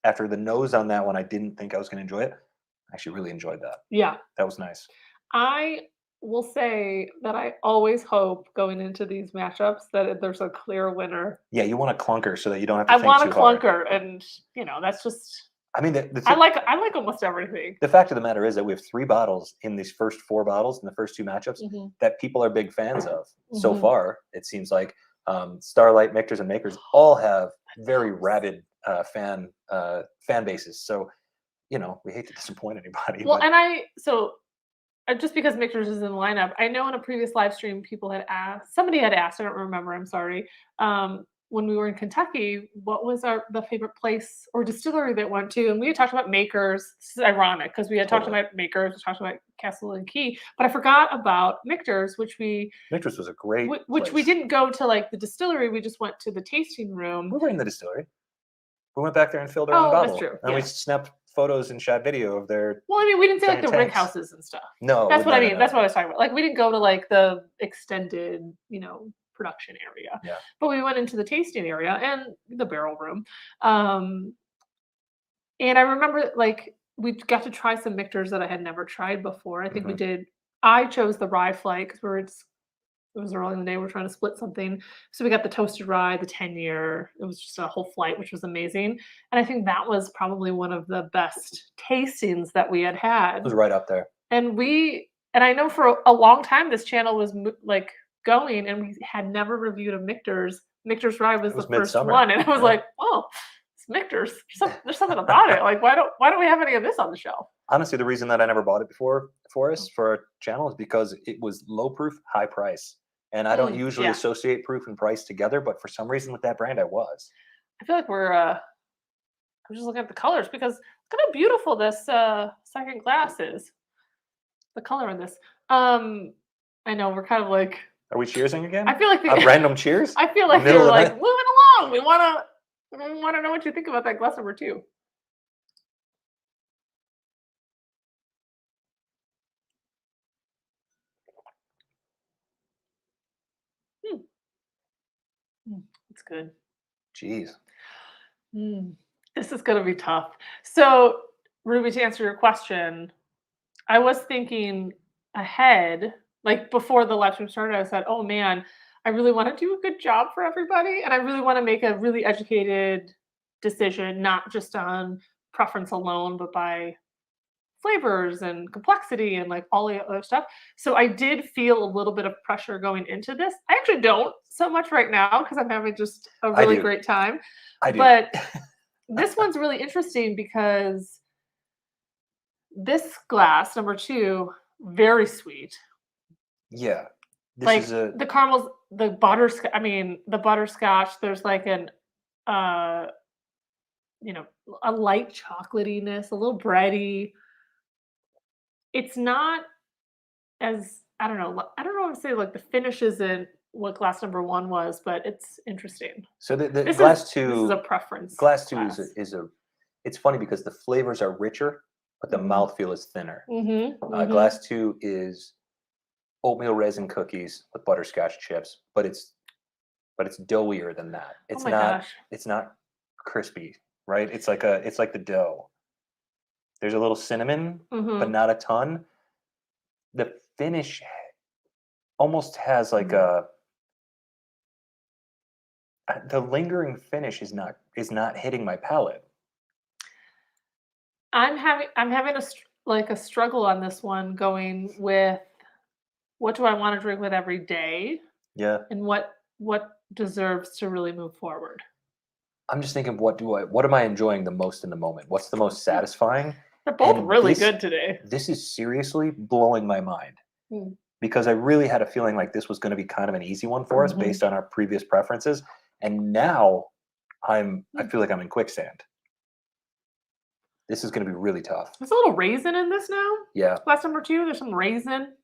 after the nose on that one, I didn't think I was going to enjoy it. I actually really enjoyed that. Yeah. That was nice. I will say that I always hope going into these matchups that there's a clear winner. Yeah, you want a clunker so that you don't have I to think want a too hard. clunker, and that's just I mean, I like almost everything. the fact of the matter is that we have 3 bottles in these first 4 bottles in the first 2 matchups Mhm, that people are big fans of. So mhm. far, it seems like Starlight, Michters, and Makers all have very rabid fan bases. So we hate to disappoint anybody, Well, but and just because Michter's is in the lineup, I know in a previous live stream people had asked, somebody had asked, I don't remember, I'm sorry, when we were in Kentucky, what was the favorite place or distillery that went to? And we had talked about Makers. This is ironic because we had talked totally. about Makers, we talked about Castle and Key, but I forgot about Michter's, Michters was a great which we place. didn't go to like the distillery. We just went to the tasting room. We were in the distillery. We went back there and filled our own Oh, that's bottle, true. and we Yeah. snapped photos and shot video of their Well, I mean, we didn't see like giant the rick tanks. houses and stuff. No, That's what no, I no, mean. no. That's what I was talking about. Like we didn't go to like the extended, production area. Yeah. But we went into the tasting area and the barrel room. Um, and I remember like we got to try some Michters that I had never tried before. I think we Mhm. did. I chose the rye flight because it was early in the day. We're trying to split something. So we got the toasted rye, the 10-year. It was just a whole flight, which was amazing. And I think that was probably one of the best tastings that we had It had. was right up there. And I know for a long time this channel was like going, and we had never reviewed a Michter's. Michter's Rye was It the was first midsummer. one, and I was Yeah. like, "Oh, it's Michter's. There's something about it. Like, why don't we have any of this on the shelf?" Honestly, the reason that I never bought it before for us for our channel is because it was low proof, high price. And I don't usually Yeah, associate proof and price together, but for some reason with that brand, I was. I feel like I'm just looking at the colors because look how beautiful this second glass is. The color in this. I know we're kind of like. Are we cheersing again? I feel like Random cheers? I feel like Middle you're of the like night? moving along. We wanna know what you think about that glass number 2. Hmm. It's good. Jeez. Mm. This is gonna be tough. So, Ruby, to answer your question, I was thinking ahead, like before the live stream started, I said, "Oh man, I really want to do a good job for everybody, and I really want to make a really educated decision, not just on preference alone, but by flavors and complexity and like all the other stuff." So I did feel a little bit of pressure going into this. I actually don't so much right now because I'm having just a I really do. great time. I do. But this one's really interesting because This glass, number 2, very sweet. Yeah. This Like is a the caramels, the butterscotch. I mean, the butterscotch. There's like uh, you know, a light chocolatiness, a little bready. It's not as I don't know. I don't know what to say. Like the finish isn't what glass number 1 was, but it's interesting. so the This glass is a two preference glass two glass. is a it's funny because the flavors are richer, but the Mhm. mouthfeel is thinner. Mhm. Mhm. Glass two is oatmeal resin cookies with butterscotch chips, but it's doughier than that. Oh my gosh. It's not crispy, right? It's like the dough. There's a little cinnamon, but Mhm. not a ton. The finish almost has like Mhm. a the lingering finish is not hitting my palate. I'm having like a struggle on this one going with what do I want to drink with every day Yeah. and what deserves to really move forward. I'm just thinking what am I enjoying the most in the moment? What's the most Yeah, satisfying? they're both And really good today. this is seriously blowing my mind Mm. because I really had a feeling like this was going to be kind of an easy one for us Mhm. based on our previous preferences. And now I Mm. feel like I'm in quicksand. This is going to be really tough. There's a little raisin in this now. Yeah. Glass number 2, there's some raisin.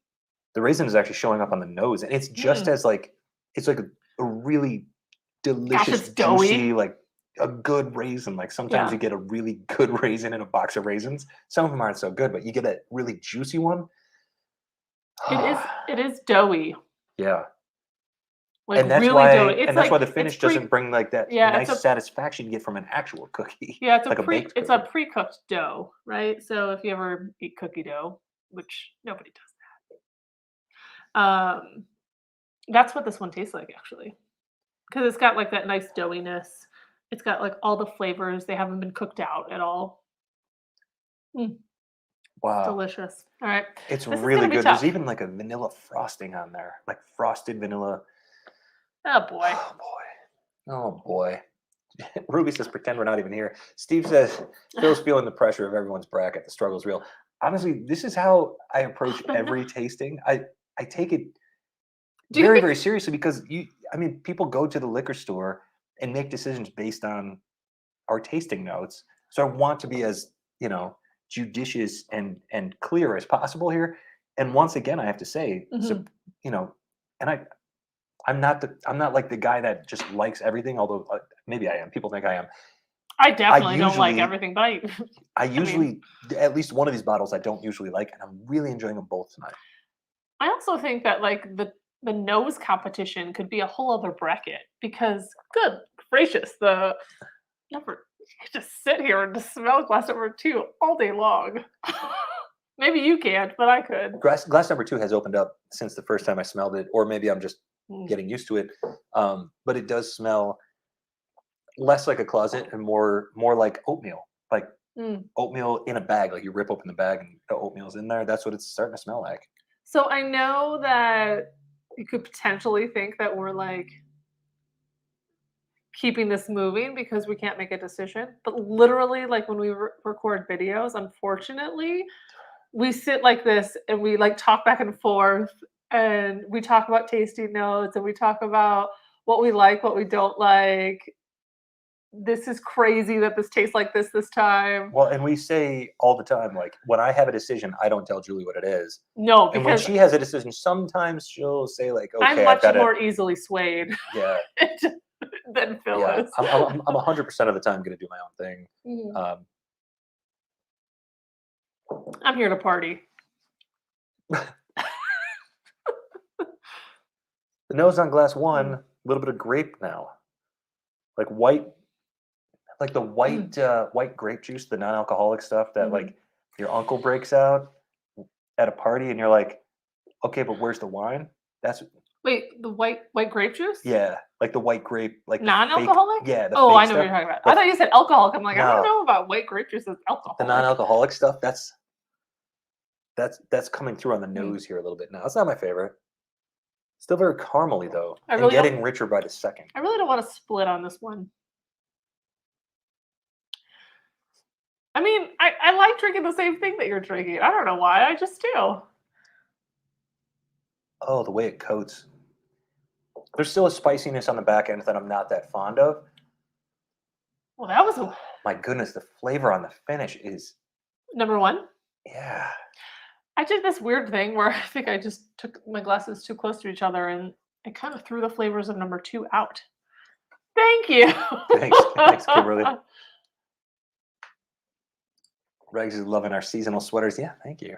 The raisin is actually showing up on the nose and it's just Mm. as like it's like a really Gosh, delicious, it's doughy. juicy, like a good raisin. Like sometimes Yeah. you get a really good raisin in a box of raisins. Some of them aren't so good, but you get a really juicy one. It is doughy. Yeah. Like really doughy. It's And that's why like the it's finish pre doesn't bring like that yeah, nice satisfaction you get from an actual cookie, yeah, like a baked it's a cookie. pre-cooked dough, right? So if you ever eat cookie dough, which nobody does, that's what this one tastes like actually, because it's got like that nice doughiness. It's got like all the flavors. They haven't been cooked out at all. Mm, Wow. delicious. All right, It's this is really gonna be good. There's tough. even like a vanilla frosting on there, like frosted vanilla. Oh boy. Oh boy. Oh boy. Ruby says, pretend we're not even here. Steve says, Phil's feeling the pressure of everyone's bracket. The struggle's real. Honestly, this is how I approach But no, every tasting. I take it do you very, think? very seriously because I mean, people go to the liquor store and make decisions based on our tasting notes. So I want to be as, judicious and clear as possible here. And once again, I have to say, so, Mhm. you know, and I'm not like the guy that just likes everything, although maybe I am. People think I am. I I definitely don't like usually everything, but I I mean, usually at least one of these bottles I don't usually like, and I'm really enjoying them both tonight. I also think that like the nose competition could be a whole other bracket because good gracious, the number you could just sit here and just smell glass number 2 all day long. Maybe you can't, but I could. Glass number two has opened up since the first time I smelled it, or maybe I'm just Mm, getting used to it. But it does smell less like a closet and more like oatmeal, like mm. oatmeal in a bag. Like you rip open the bag and the oatmeal's in there. That's what it's starting to smell like. So I know that you could potentially think that we're like keeping this moving because we can't make a decision, but literally, like when we record videos, unfortunately, we sit like this and we like talk back and forth and we talk about tasting notes and we talk about what we like, what we don't like. This is crazy that this tastes like this time. Well, and we say all the time, like when I have a decision, I don't tell Julie what it is. No, And when because she has a decision, sometimes she'll say like, I'm "Okay, I've much got to." more easily swayed Yeah, than Phil yeah. is. I'm 100% of the time going to do my own thing. Mhm. Um, I'm here to party. the nose on glass one, Mm. a little bit of grape now, like white, like the Mm. white grape juice, the non-alcoholic stuff that Mhm. like your uncle breaks out at a party, and you're like, okay, but where's the wine? That's Wait, the white grape juice? yeah, like the white grape, like the fake, Non-alcoholic? yeah, the Oh, fake I know what stuff. you're talking about. I The thought you said alcoholic. I'm like, I don't no, know about white grape juice as the alcoholic. non-alcoholic stuff. That's coming through on the Mm. nose here a little bit now. It's not my favorite. Still very caramely though, I and really don't getting richer by the second. I really don't wanna split on this one. I mean, I like drinking the same thing that you're drinking. I don't know why. I just do. Oh, the way it coats. There's still a spiciness on the back end that I'm not that fond of. Well, that was My goodness, the flavor on the finish is, number one. yeah. I did this weird thing where I think I just took my glasses too close to each other and it kind of threw the flavors of number two out. Thank you. Thanks, Kimberly. Regs is loving our seasonal sweaters. Yeah, thank you.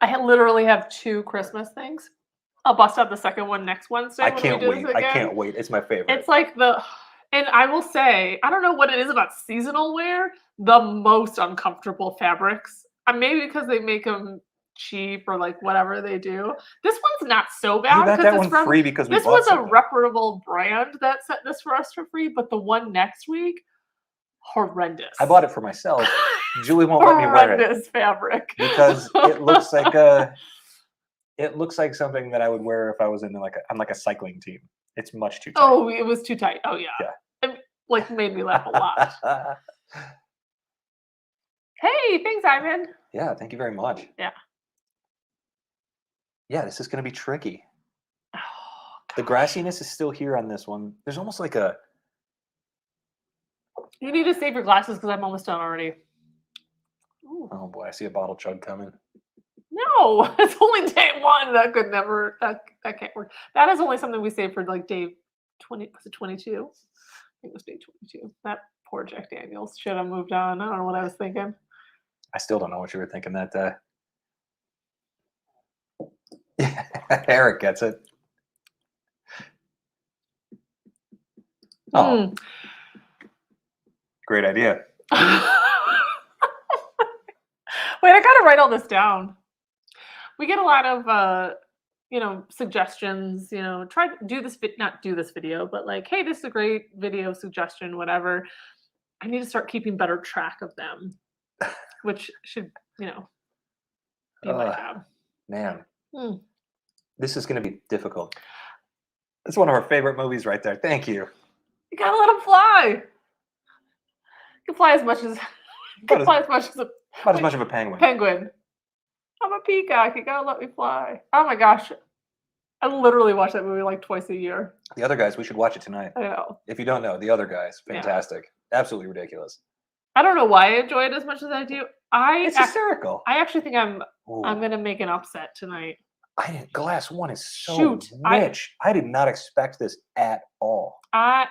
literally have 2 Christmas things. I'll bust out the second one next Wednesday. I when can't we do wait. this I again. can't wait. It's my favorite. It's like and I will say, I don't know what it is about seasonal wear, the most uncomfortable fabrics. Maybe because they make them cheap or like whatever they do. This one's not so bad. You got that one from, free because we this bought was something. a reputable brand that sent this for us for free, but the one next week, horrendous. I bought it for myself. Julie won't let me wear it Horrendous fabric. because it looks like something that I would wear if I was on like a cycling team. It's much too tight. Oh, it was too tight. Oh yeah. Yeah. It like made me laugh a lot. Hey, thanks, Ivan. Yeah, thank you very much. Yeah. Yeah, this is going to be tricky. Oh, The grassiness is still here on this one. There's almost like a... You need to save your glasses because I'm almost done already. Ooh. Oh boy, I see a bottle chug coming. No, it's only day one. That could never. That can't work. That is only something we saved for like day 20. Was it 22? I think it was day 22. That poor Jack Daniels should have moved on. I don't know what I was thinking. I still don't know what you were thinking that day. Eric gets it. Oh, great idea. Wait, I gotta write all this down. We get a lot of suggestions, try to do this not do this video, but like, hey, this is a great video suggestion, whatever. I need to start keeping better track of them, which should, be my job. Man, this is going to be difficult. It's one of our favorite movies right there. Thank you. You gotta let them fly. You can fly as much as About as much of a penguin. Penguin. I'm a peacock. You gotta let me fly. Oh my gosh. I literally watch that movie like twice a year. The Other Guys, we should watch it tonight. I know. If you don't know, The Other Guys, fantastic. Yeah. Absolutely ridiculous. I don't know why I enjoy it as much as I do. It's hysterical. I actually think I'm gonna make an upset tonight. Glass 1 is so rich. I did not expect this at all. I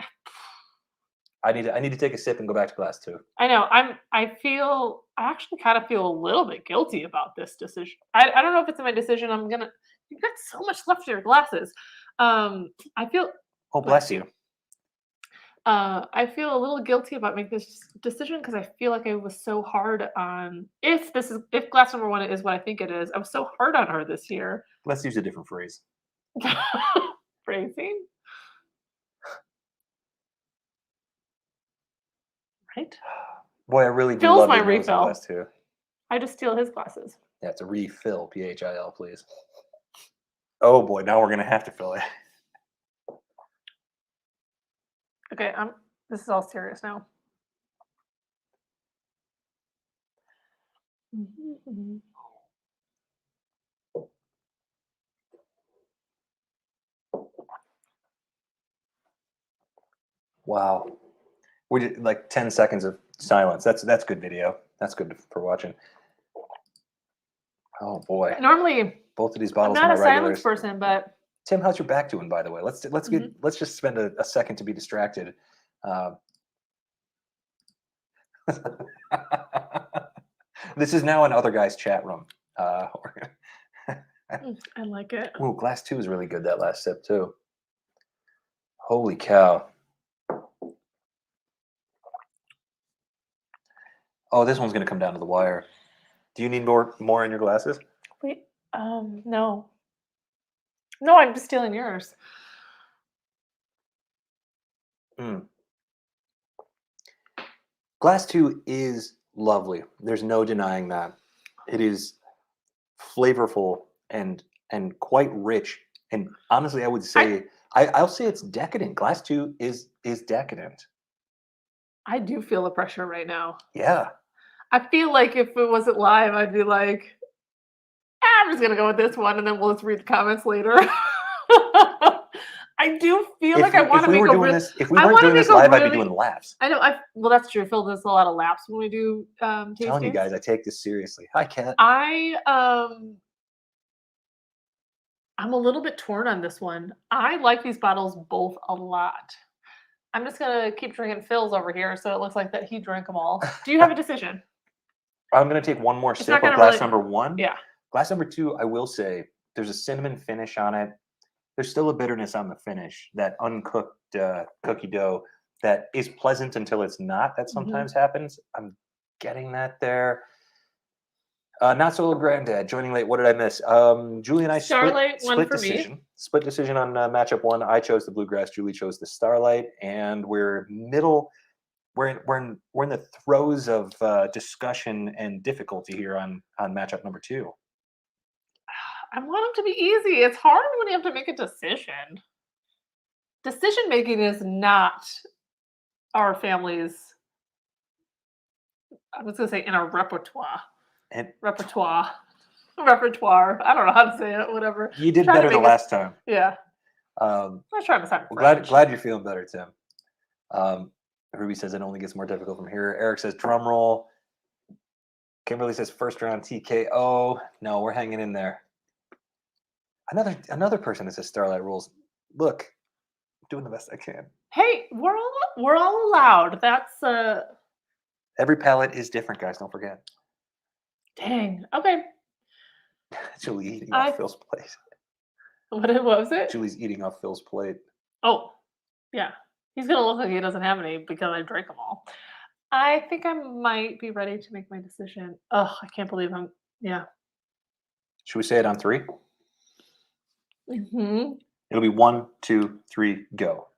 need to take a sip and go back to glass 2. I know. I actually kind of feel a little bit guilty about this decision. I don't know if it's my decision. You've got so much left in your glasses. I feel. Oh, bless you. I feel a little guilty about making this decision because I feel like I was so hard on if glass number 1 is what I think it is. I was so hard on her this year. Let's use a different phrase. Phrasing. Right? Boy, I really do Phil's love my the nose refill. in glass 2. I just steal his glasses. Yeah, it's a refill, PHIL, please. Oh boy, now we're gonna have to fill it. Okay, this is all serious now. Wow. We did like 10 seconds of silence. That's good video. That's good for watching. Oh boy. Normally, both of these bottles. I'm not are a silence person, but Tim, how's your back doing? By the way, let's just spend a second to be distracted. This is now an Other Guys chat room. I like it. Ooh, glass 2 is really good. That last sip too. Holy cow. Oh, this one's gonna come down to the wire. Do you need more in your glasses? Wait, no. No, I'm just stealing yours. Glass 2 is lovely. There's no denying that. It is flavorful and quite rich. And honestly, I would say I'll say it's decadent. Glass 2 is decadent. I do feel the pressure right now. Yeah. I feel like if it wasn't live, I'd be like, I'm just gonna go with this one, and then we'll just read the comments later. I do feel like I want to make a really. If we weren't doing this live, I'd be doing laps. I know. Well, that's true. Phil does a lot of laps when we do I'm telling you guys, I take this seriously. Hi, Kat. I'm a little bit torn on this one. I like these bottles both a lot. I'm just gonna keep drinking Phil's over here, so it looks like that he drank them all. Do you have a decision? I'm gonna take one more sip of glass number 1. Yeah. Glass number 2, I will say, there's a cinnamon finish on it. There's still a bitterness on the finish, that uncooked cookie dough that is pleasant until it's not. That sometimes happens. I'm getting that there. Not so granddad joining late. What did I miss? Julie and I Starlight split decision. Split decision on matchup 1. I chose the Bluegrass. Julie chose the Starlight, and we're middle. We're in the throes of discussion and difficulty here on matchup number 2. I want them to be easy. It's hard when you have to make a decision. Decision making is not our family's. I was going to say in our repertoire. Repertoire. I don't know how to say it. Whatever. You did better the last time. Yeah. I was trying to sound glad you're feeling better, Tim. Ruby says it only gets more difficult from here. Eric says drum roll. Kimberly says first round TKO. No, we're hanging in there. Another person that says Starlight rules. Look, I'm doing the best I can. Hey, we're all allowed. That's every palate is different, guys. Don't forget. Dang. Okay. Julie eating off Phil's plate. What was it? Julie's eating off Phil's plate. Oh, yeah. He's gonna look like he doesn't have any because I drank them all. I think I might be ready to make my decision. Oh, I can't believe I'm. Yeah. Should we say it on 3? Mm-hmm. It'll be 1, 2, 3, go.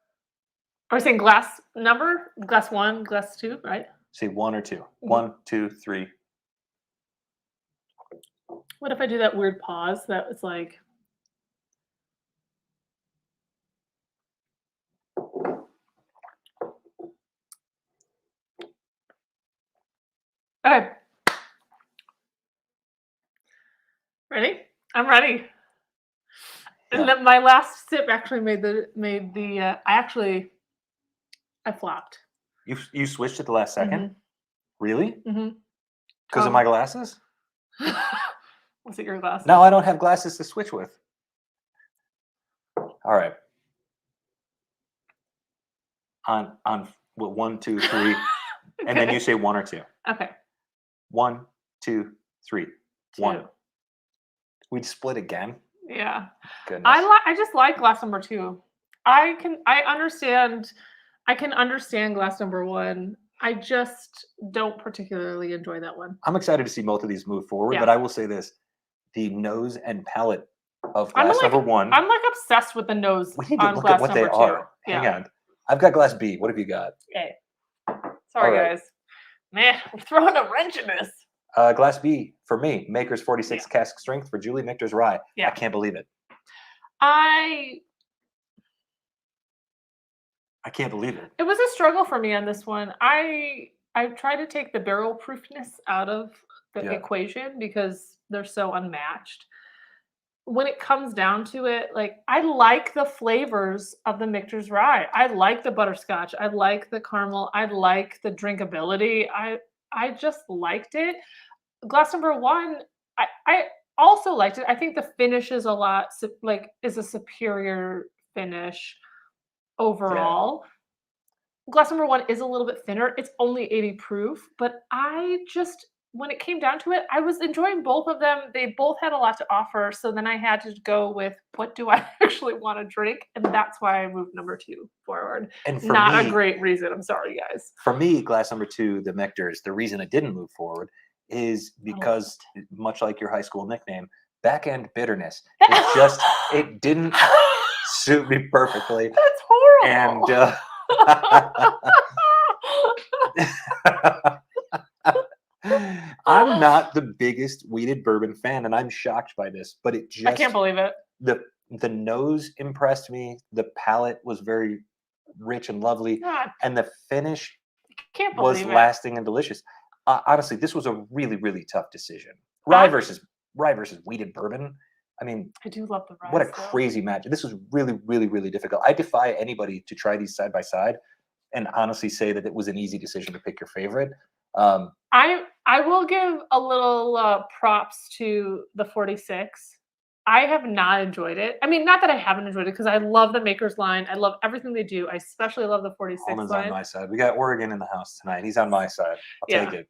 Are we saying glass number? Glass 1, glass 2, right? Say 1 or 2. Mm-hmm. 1, 2, 3. What if I do that weird pause that was like. Okay. Ready? I'm ready. Yeah. And then my last sip actually made the I flopped. You switched at the last second? Mm-hmm. Really? Mm-hmm. Because of my glasses? Was it your glasses? No, I don't have glasses to switch with. All right. On 1, 2, 3, okay. And then you say 1 or 2. Okay. 1, 2, 3. 2. 1. We'd split again. Yeah. Goodness. I just like glass number 2. I can understand glass number 1. I just don't particularly enjoy that one. I'm excited to see both of these move forward, but I will say this. The nose and palate of glass number 1. I'm like obsessed with the nose. We need to look at what they are. Hang on. I've got glass B. What have you got? Okay. Sorry, guys. Man, I'm throwing a wrench in this. Glass B for me. Maker's 46 Cask Strength for Julie. Michter's Rye. Yeah. I can't believe it. I can't believe it. It was a struggle for me on this one. I tried to take the barrel proofness out of the equation because they're so unmatched. When it comes down to it, like I like the flavors of the Michter's Rye. I like the butterscotch. I like the caramel. I like the drinkability. I just liked it. Glass number 1, I also liked it. I think the finish is is a superior finish overall. Yeah. Glass number 1 is a little bit thinner. It's only 80 proof, but when it came down to it, I was enjoying both of them. They both had a lot to offer. So then I had to go with what do I actually want to drink? And that's why I moved number 2 forward. And for not a great reason. I'm sorry, guys. For me, glass number 2, the Michter's, the reason it didn't move forward is because, much like your high school nickname, back end bitterness. It didn't suit me perfectly. That's horrible. And I'm not the biggest weeded bourbon fan, and I'm shocked by this, but I can't believe it. The nose impressed me. The palate was very rich and lovely, and the finish was lasting and delicious. honestly, this was a really, really tough decision. Rye versus wheated bourbon. I mean, I do love the rye. what a still. crazy match. This was really, really, really difficult. I defy anybody to try these side by side and honestly say that it was an easy decision to pick your favorite. I will give a little props to the 46. I have not enjoyed it. I mean, not that I haven't enjoyed it, because I love the Makers line. I love everything they do. I especially love the 46 Almond's line. on my side. We got Oregon in the house tonight. He's on my side. I'll take it.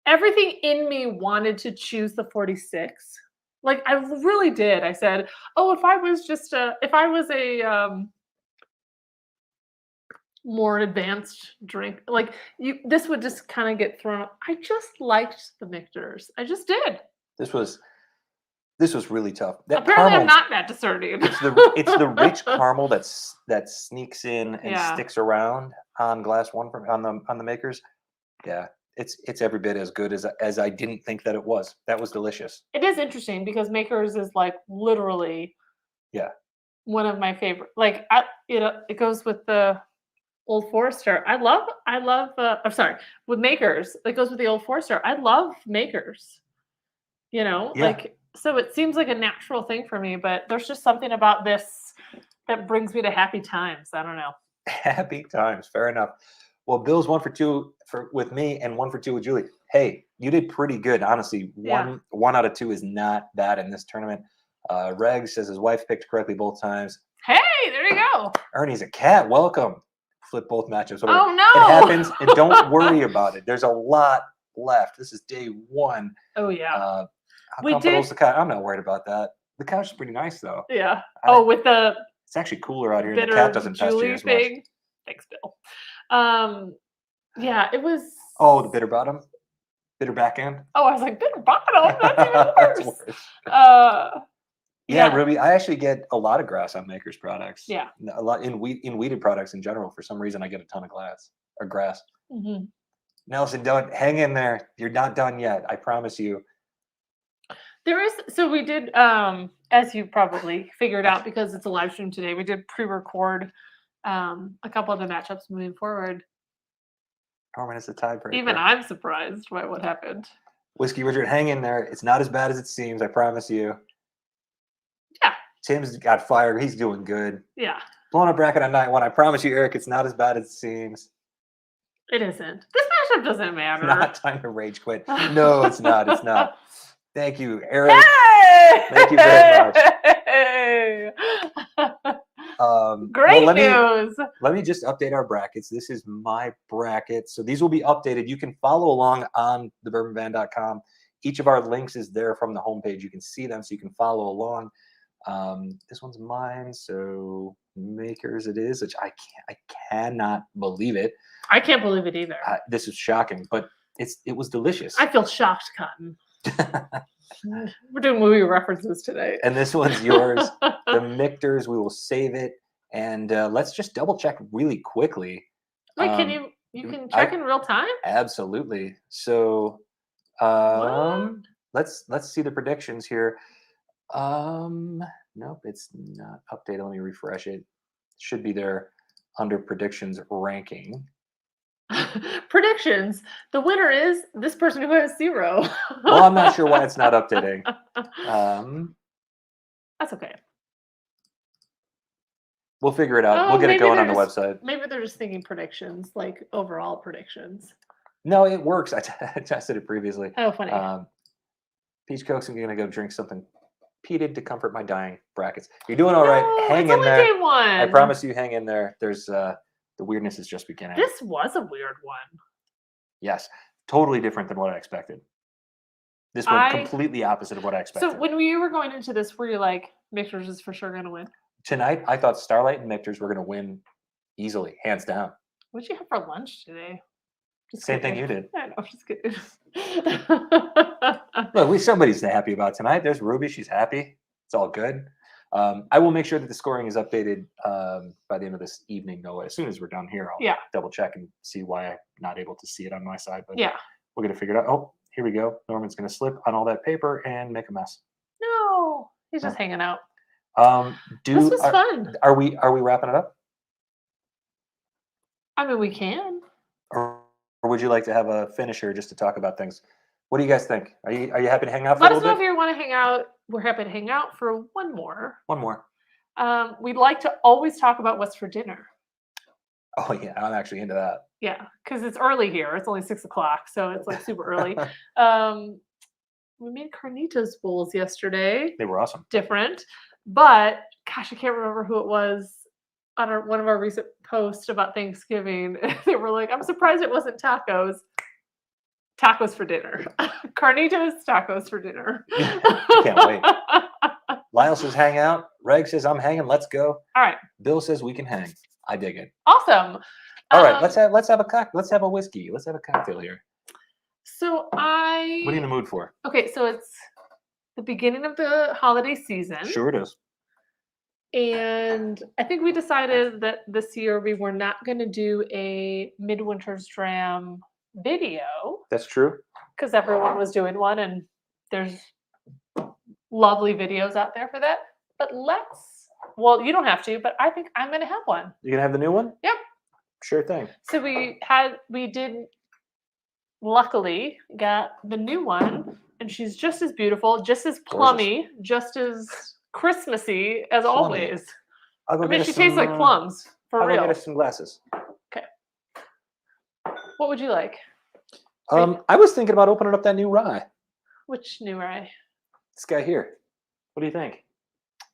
Everything in me wanted to choose the 46. Like, I really did. I said, oh, if I was a more advanced drink, like this would just kind of get thrown up. I just liked the Michters. I just did. This was really tough. That Apparently, caramel, I'm not that discerning. it's the rich caramel that sneaks in and sticks around on glass one on the Makers. Yeah, it's every bit as good as I didn't think that it was. That was delicious. It is interesting because Makers is like literally one of my favorite. Like, it goes with the Old Forester. I love. I'm sorry, with Makers, it goes with the Old Forester. I love Makers. Like, so it seems like a natural thing for me, but there's just something about this that brings me to happy times. I don't know. Happy times. Fair enough. Well, Bill's 1 for 2 with me and 1 for 2 with Julie. Hey, you did pretty good, honestly. One out of 2 is not bad in this tournament. Reg says his wife picked correctly both times. Hey, there you go. Ernie's a cat. Welcome. Flip both matchups. Whatever. Oh no! It happens, and don't worry about it. There's a lot left. This is day 1. Oh yeah. How comfortable is the couch? I'm not worried about that. The couch is pretty nice though. Yeah. With it's actually cooler out here, and the cat doesn't pest you as much. Thanks, Bill. Yeah, it was. Oh, the bitter bottom, bitter back end. Oh, I was like, bitter bottom. That's even worse. Yeah, Ruby. I actually get a lot of grass on Makers products. Yeah. A lot in wheated products in general. For some reason, I get a ton of grass. Mm-hmm. Nelson, don't hang in there. You're not done yet. I promise you. So we did, as you probably figured out because it's a live stream today, we did pre-record a couple of the matchups moving forward. Norman is the tiebreaker. Even I'm surprised by what happened. Whiskey Richard, hang in there. It's not as bad as it seems. I promise you. Yeah. Tim's got fire. He's doing good. Yeah. Blowing a bracket on night 1. I promise you, Eric, it's not as bad as it seems. It isn't. This matchup doesn't matter. Not time to rage quit. No, it's not. It's not. Thank you, Eric. Hey! Thank you very much. Hey! Great news. Let me just update our brackets. This is my bracket. So these will be updated. You can follow along on thebourbonvan.com. Each of our links is there from the homepage. You can see them, so you can follow along. This one's mine. So Makers it is, which I cannot believe it. I can't believe it either. This is shocking, but it was delicious. I feel shocked, Cotton. We're doing movie references today. And this one's yours. The Michters, we will save it. And let's just double check really quickly. Wait, can you can check in real time? Absolutely. So let's see the predictions here. Nope, it's not updated. Let me refresh it. It should be there under predictions ranking. Predictions. The winner is this person who has 0. Well, I'm not sure why it's not updating. That's okay. We'll figure it out. We'll get it going on the website. Maybe they're just thinking predictions, like overall predictions. No, it works. I tested it previously. Oh, funny. Peach Cokes, I'm going to go drink something peated to comfort my dying brackets. You're doing all right. Hang in there. Day 1. I promise you, hang in there. There's the weirdness is just beginning. This was a weird one. Yes, totally different than what I expected. This went completely opposite of what I expected. So when we were going into this, were you like, Michters is for sure going to win? Tonight, I thought Starlight and Michters were going to win easily, hands down. What did you have for lunch today? Same thing you did. I know, just kidding. Look, somebody's happy about tonight. There's Ruby. She's happy. It's all good. I will make sure that the scoring is updated by the end of this evening, though. As soon as we're done here, I'll double check and see why I'm not able to see it on my side. But we're going to figure it out. Oh, here we go. Norman's going to slip on all that paper and make a mess. No, he's just hanging out. This was fun. Are we wrapping it up? I mean, we can. Or or would you like to have a finisher just to talk about things? What do you guys think? Are you happy to hang out for Let a us little know bit? if you want to hang out. We're happy to hang out for one more. One more. We'd like to always talk about what's for dinner. Oh yeah, I'm actually into that. Yeah, because it's early here. It's only 6 o'clock, so it's like super early. We made carnitas bowls yesterday. They were awesome. Different, but gosh, I can't remember who it was on one of our recent posts about Thanksgiving. They were like, "I'm surprised it wasn't tacos." Tacos for dinner. Carnitas, tacos for dinner. I can't wait. Lyle says hang out. Reg says I'm hanging. Let's go. All right. Bill says we can hang. I dig it. Awesome. All right, let's have a let's have a whiskey. Let's have a cocktail here. So What are you in the mood for? Okay, so it's the beginning of the holiday season. Sure it is. And I think we decided that this year we were not going to do a Midwinter's Dram video That's true. because everyone was doing one and there's lovely videos out there for that. But well, you don't have to, but I think I'm going to have one. You gonna have the new one? Yep. Sure thing. So we luckily got the new one, and she's just as beautiful, just as plummy, just as Christmassy as always. I'll go I mean, get she us tastes like plums, for I'll real. go get us some glasses. What would you like? I was thinking about opening up that new rye. Which new rye? This guy here. What do you think?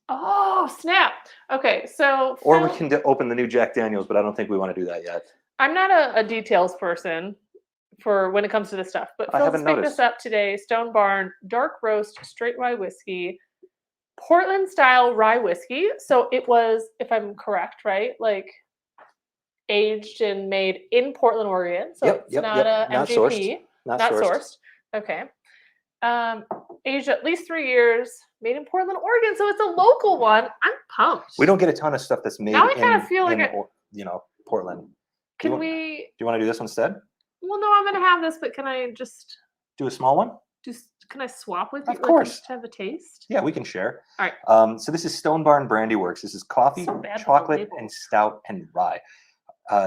Oh, snap. Okay, so Or we can open the new Jack Daniels, but I don't think we want to do that yet. I'm not a details person for when it comes to this stuff, but I Phil's haven't picked noticed. this up today. Stone Barn Dark Roast Straight Rye Whiskey, Portland style rye whiskey. So it was, if I'm correct, right? Like aged and made in Portland, Oregon. So it's not a Not MGP. sourced. Not sourced. Okay. Aged at least 3 years, made in Portland, Oregon. So it's a local one. I'm pumped. We don't get a ton of stuff that's made Now I kind of feel like Portland. Can Do we? you want to do this one instead? Well, no, I'm gonna have this, but can I just Do a small one? can I swap with you? Of course. Just have a taste. Yeah, we can share. All right. So this is Stone Barn Brandy Works. This is coffee, So bad with the chocolate, label. and stout and rye.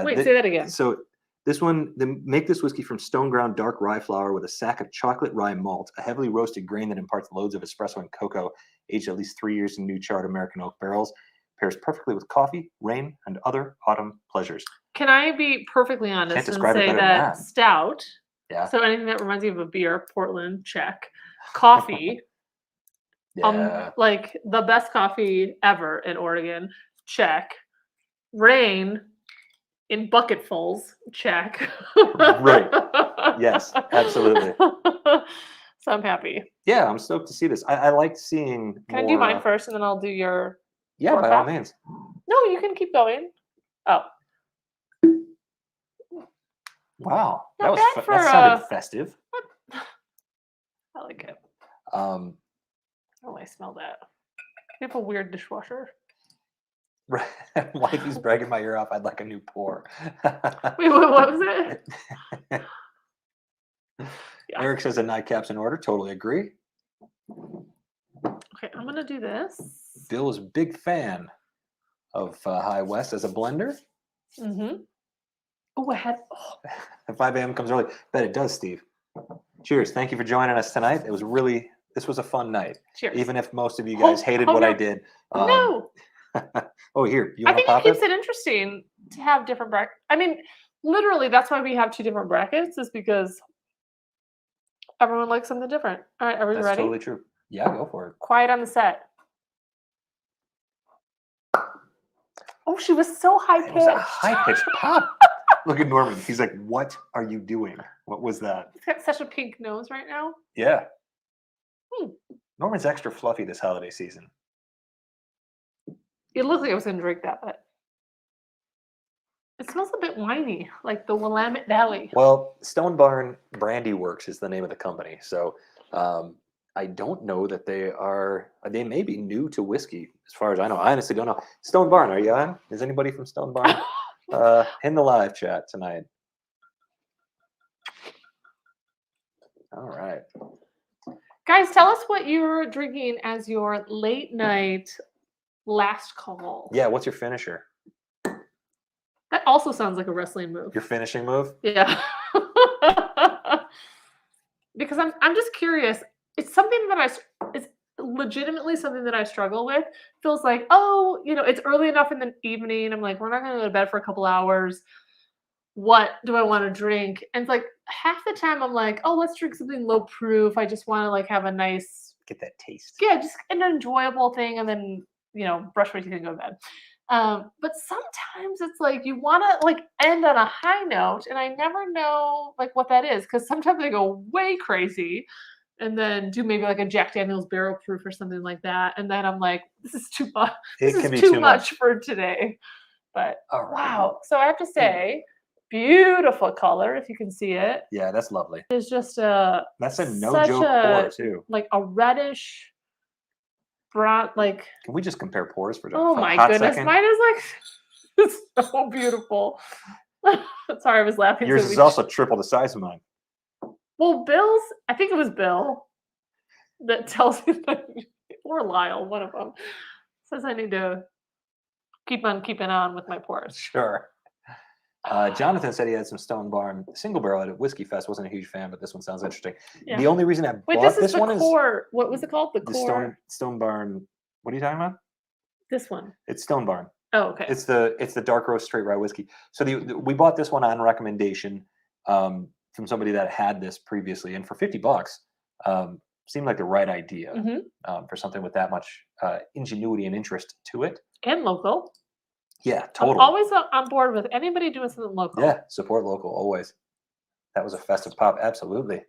Wait, say that again. So this one, they make this whiskey from stone ground dark rye flour with a sack of chocolate rye malt, a heavily roasted grain that imparts loads of espresso and cocoa, aged at least 3 years in new charred American oak barrels. Pairs perfectly with coffee, rain, and other autumn pleasures. Can I be perfectly honest and describe it say better than that that. stout? Yeah. So anything that reminds me of a beer, Portland, check. Coffee, Yeah. like the best coffee ever in Oregon, check. Rain in bucketfuls, check. Right. Yes, absolutely. So I'm happy. Yeah, I'm stoked to see this. I like seeing. Can I do mine first and then I'll do your? Yeah, by all means. No, you can keep going. Oh. Wow, Not that bad for, that sounded festive. I like it. Oh, I smell that. You have a weird dishwasher. Wifey's bragging my ear off. I'd like a new pour. Wait, what was it? Yeah. Eric says a nightcap's in order. Totally agree. Okay, I'm gonna do this. Bill is a big fan of High West as a blender. Mm-hmm. Oh, I had. At 5 a.m. comes early. Bet it does, Steve. Cheers. Thank you for joining us tonight. This was a fun night. Cheers. Even if most of you guys hated what no. I did. No. Oh, here. You I want to think pop it keeps it interesting to have different brackets. I mean, literally, that's why we have 2 different brackets, is because everyone likes something different. All right, are we That's ready? totally true. Yeah, go for it. Quiet on the set. Oh, she was so high pitched. It was a high-pitched pop. Look at Norman. He's like, what are you doing? What was that? He's got such a pink nose right now. Yeah. Norman's extra fluffy this holiday season. It looked like I was going to drink that, but it smells a bit winey, like the Willamette Valley. Well, Stone Barn Brandy Works is the name of the company. So I don't know that they may be new to whiskey, as far as I know. I honestly don't know. Stone Barn, are you on? Is anybody from Stone Barn in the live chat tonight? All right. Guys, tell us what you're drinking as your late night last call. Yeah, what's your finisher? That also sounds like a wrestling move. Your finishing move? Yeah. because I'm just curious. It's something that it's legitimately something that I struggle with. Feels like, oh, it's early enough in the evening. I'm like, we're not gonna go to bed for a couple hours. What do I want to drink? And it's like half the time I'm like, oh, let's drink something low proof. I just want to like have a nice, Get that taste. yeah, just an enjoyable thing, and then brush my teeth and go to bed. But sometimes it's like you want to like end on a high note, and I never know like what that is, because sometimes I go way crazy, and then do maybe like a Jack Daniel's barrel proof or something like that, and then I'm like, this is too much. This It can is be too much for today. But All right. wow, so I have to say, beautiful color if you can see it. Yeah, that's lovely. It's just That's a no joke pour too. like a reddish brown, like, Can we just compare pours for oh a my hot goodness, second? mine is like it's so beautiful. Sorry, I was laughing. Yours is also triple the size of mine. Well, Bill's, I think it was Bill that tells me that, or Lyle, one of them, says I need to keep on keeping on with my pours. Sure. Jonathan said he had some Stone Barn single barrel at a Whiskey Fest. Wasn't a huge fan, but this one sounds interesting. Yeah. The only reason I Wait, bought this is the one core. What was it called? The is the core. Stone Barn. What are you talking about? This one. It's Stone Barn. Oh, okay. It's the dark roast straight rye whiskey. So we bought this one on recommendation from somebody that had this previously, and for $50, seemed like the right idea for something with that much ingenuity and interest to it. And local. Yeah, totally. I'm always on board with anybody doing something local. Yeah, support local always. That was a festive pop, absolutely.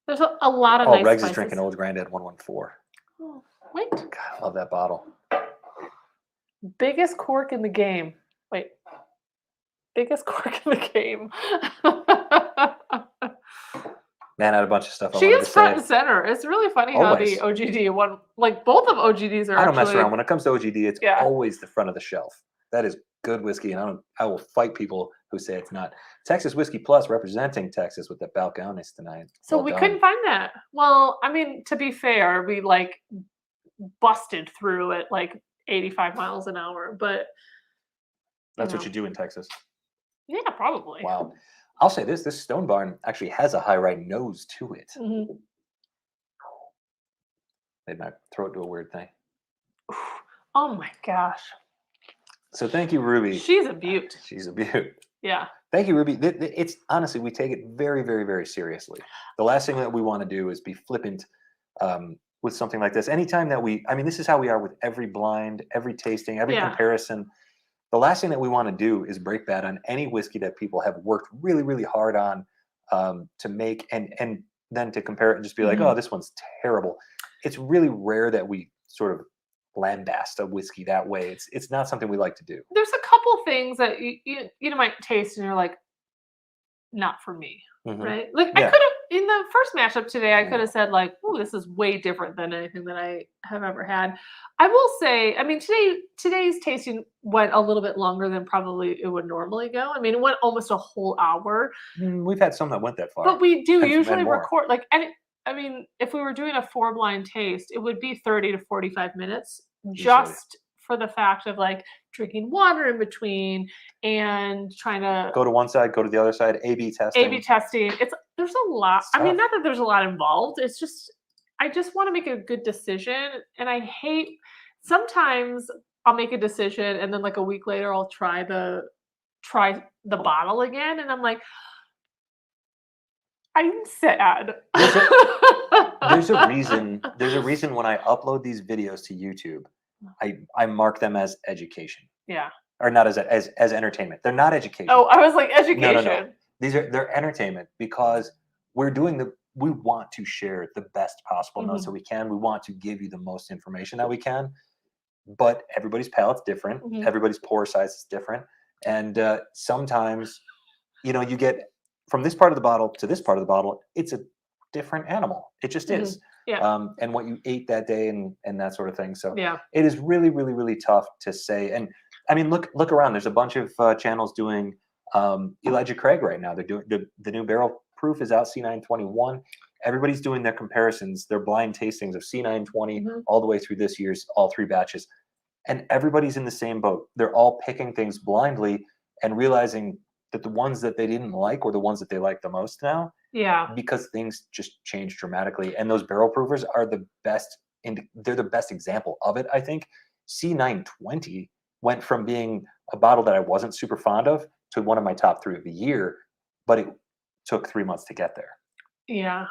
There's a lot of nice nice Regs spices. is drinking Old Grandad 114. Oh, wait. God, I love that bottle. Biggest cork in the game. Wait. Biggest cork in the game. Man, I had a bunch of stuff. She is front and center. It's really funny always. how the OGD one, like both of OGDs are. I don't mess around when it comes to OGD. It's yeah. always the front of the shelf. That is good whiskey, and I will fight people who say it's not. Texas Whiskey Plus representing Texas with the Balcones tonight. So we couldn't find that. Well, I mean, to be fair, we like busted through at like 85 miles an hour, but that's what you do in Texas. Yeah, probably. Wow. I'll say this Stone Barn actually has a high rye nose to it. Made my throat do a weird thing. Oh my gosh. So thank you, Ruby. She's a beaut. She's a beaut. Yeah. Thank you, Ruby. It's honestly, we take it very, very, very seriously. The last thing that we want to do is be flippant with something like this. Anytime that this is how we are with every blind, every tasting, every comparison. The last thing that we want to do is break bad on any whiskey that people have worked really, really hard on to make, and then to compare it and just be like, oh, this one's terrible. It's really rare that we sort of lambast a whiskey that way. It's not something we like to do. There's a couple things that you might taste and you're like, not for me, right? Like I could have, in the first mashup today, I could have said like, oh, this is way different than anything that I have ever had. I will say, I mean, today's tasting went a little bit longer than probably it would normally go. I mean, it went almost a whole hour. We've had some that went that far. But we do usually record like, I mean, if we were doing a 4-blind taste, it would be 30 to 45 minutes just for the fact of like drinking water in between and trying to go to one side, go to the other side, A/B testing. There's a lot. I mean, not that there's a lot involved. It's just, I just want to make a good decision. And I hate, sometimes I'll make a decision and then like a week later I'll try the bottle again. And I'm like, I'm sad. There's a reason when I upload these videos to YouTube, I mark them as education. Yeah. Or not as entertainment. They're not education. Oh, I was like, education. No. They're entertainment, because we want to share the best possible notes that we can. We want to give you the most information that we can. But everybody's palate's different. Everybody's pour size is different. And sometimes, you get from this part of the bottle to this part of the bottle, it's a different animal. It just is. Yeah. And what you ate that day and that sort of thing. So yeah, it is really, really, really tough to say. And I mean, look around. There's a bunch of channels doing Elijah Craig right now. They're doing the new barrel proof is out, C921. Everybody's doing their comparisons, their blind tastings of C920 all the way through this year's all 3 batches. And everybody's in the same boat. They're all picking things blindly and realizing that the ones that they didn't like were the ones that they like the most now, Yeah. because things just changed dramatically. And those barrel provers are the best. They're the best example of it. I think C920 went from being a bottle that I wasn't super fond of to one of my top 3 of the year, but it took 3 months to get there. Yeah.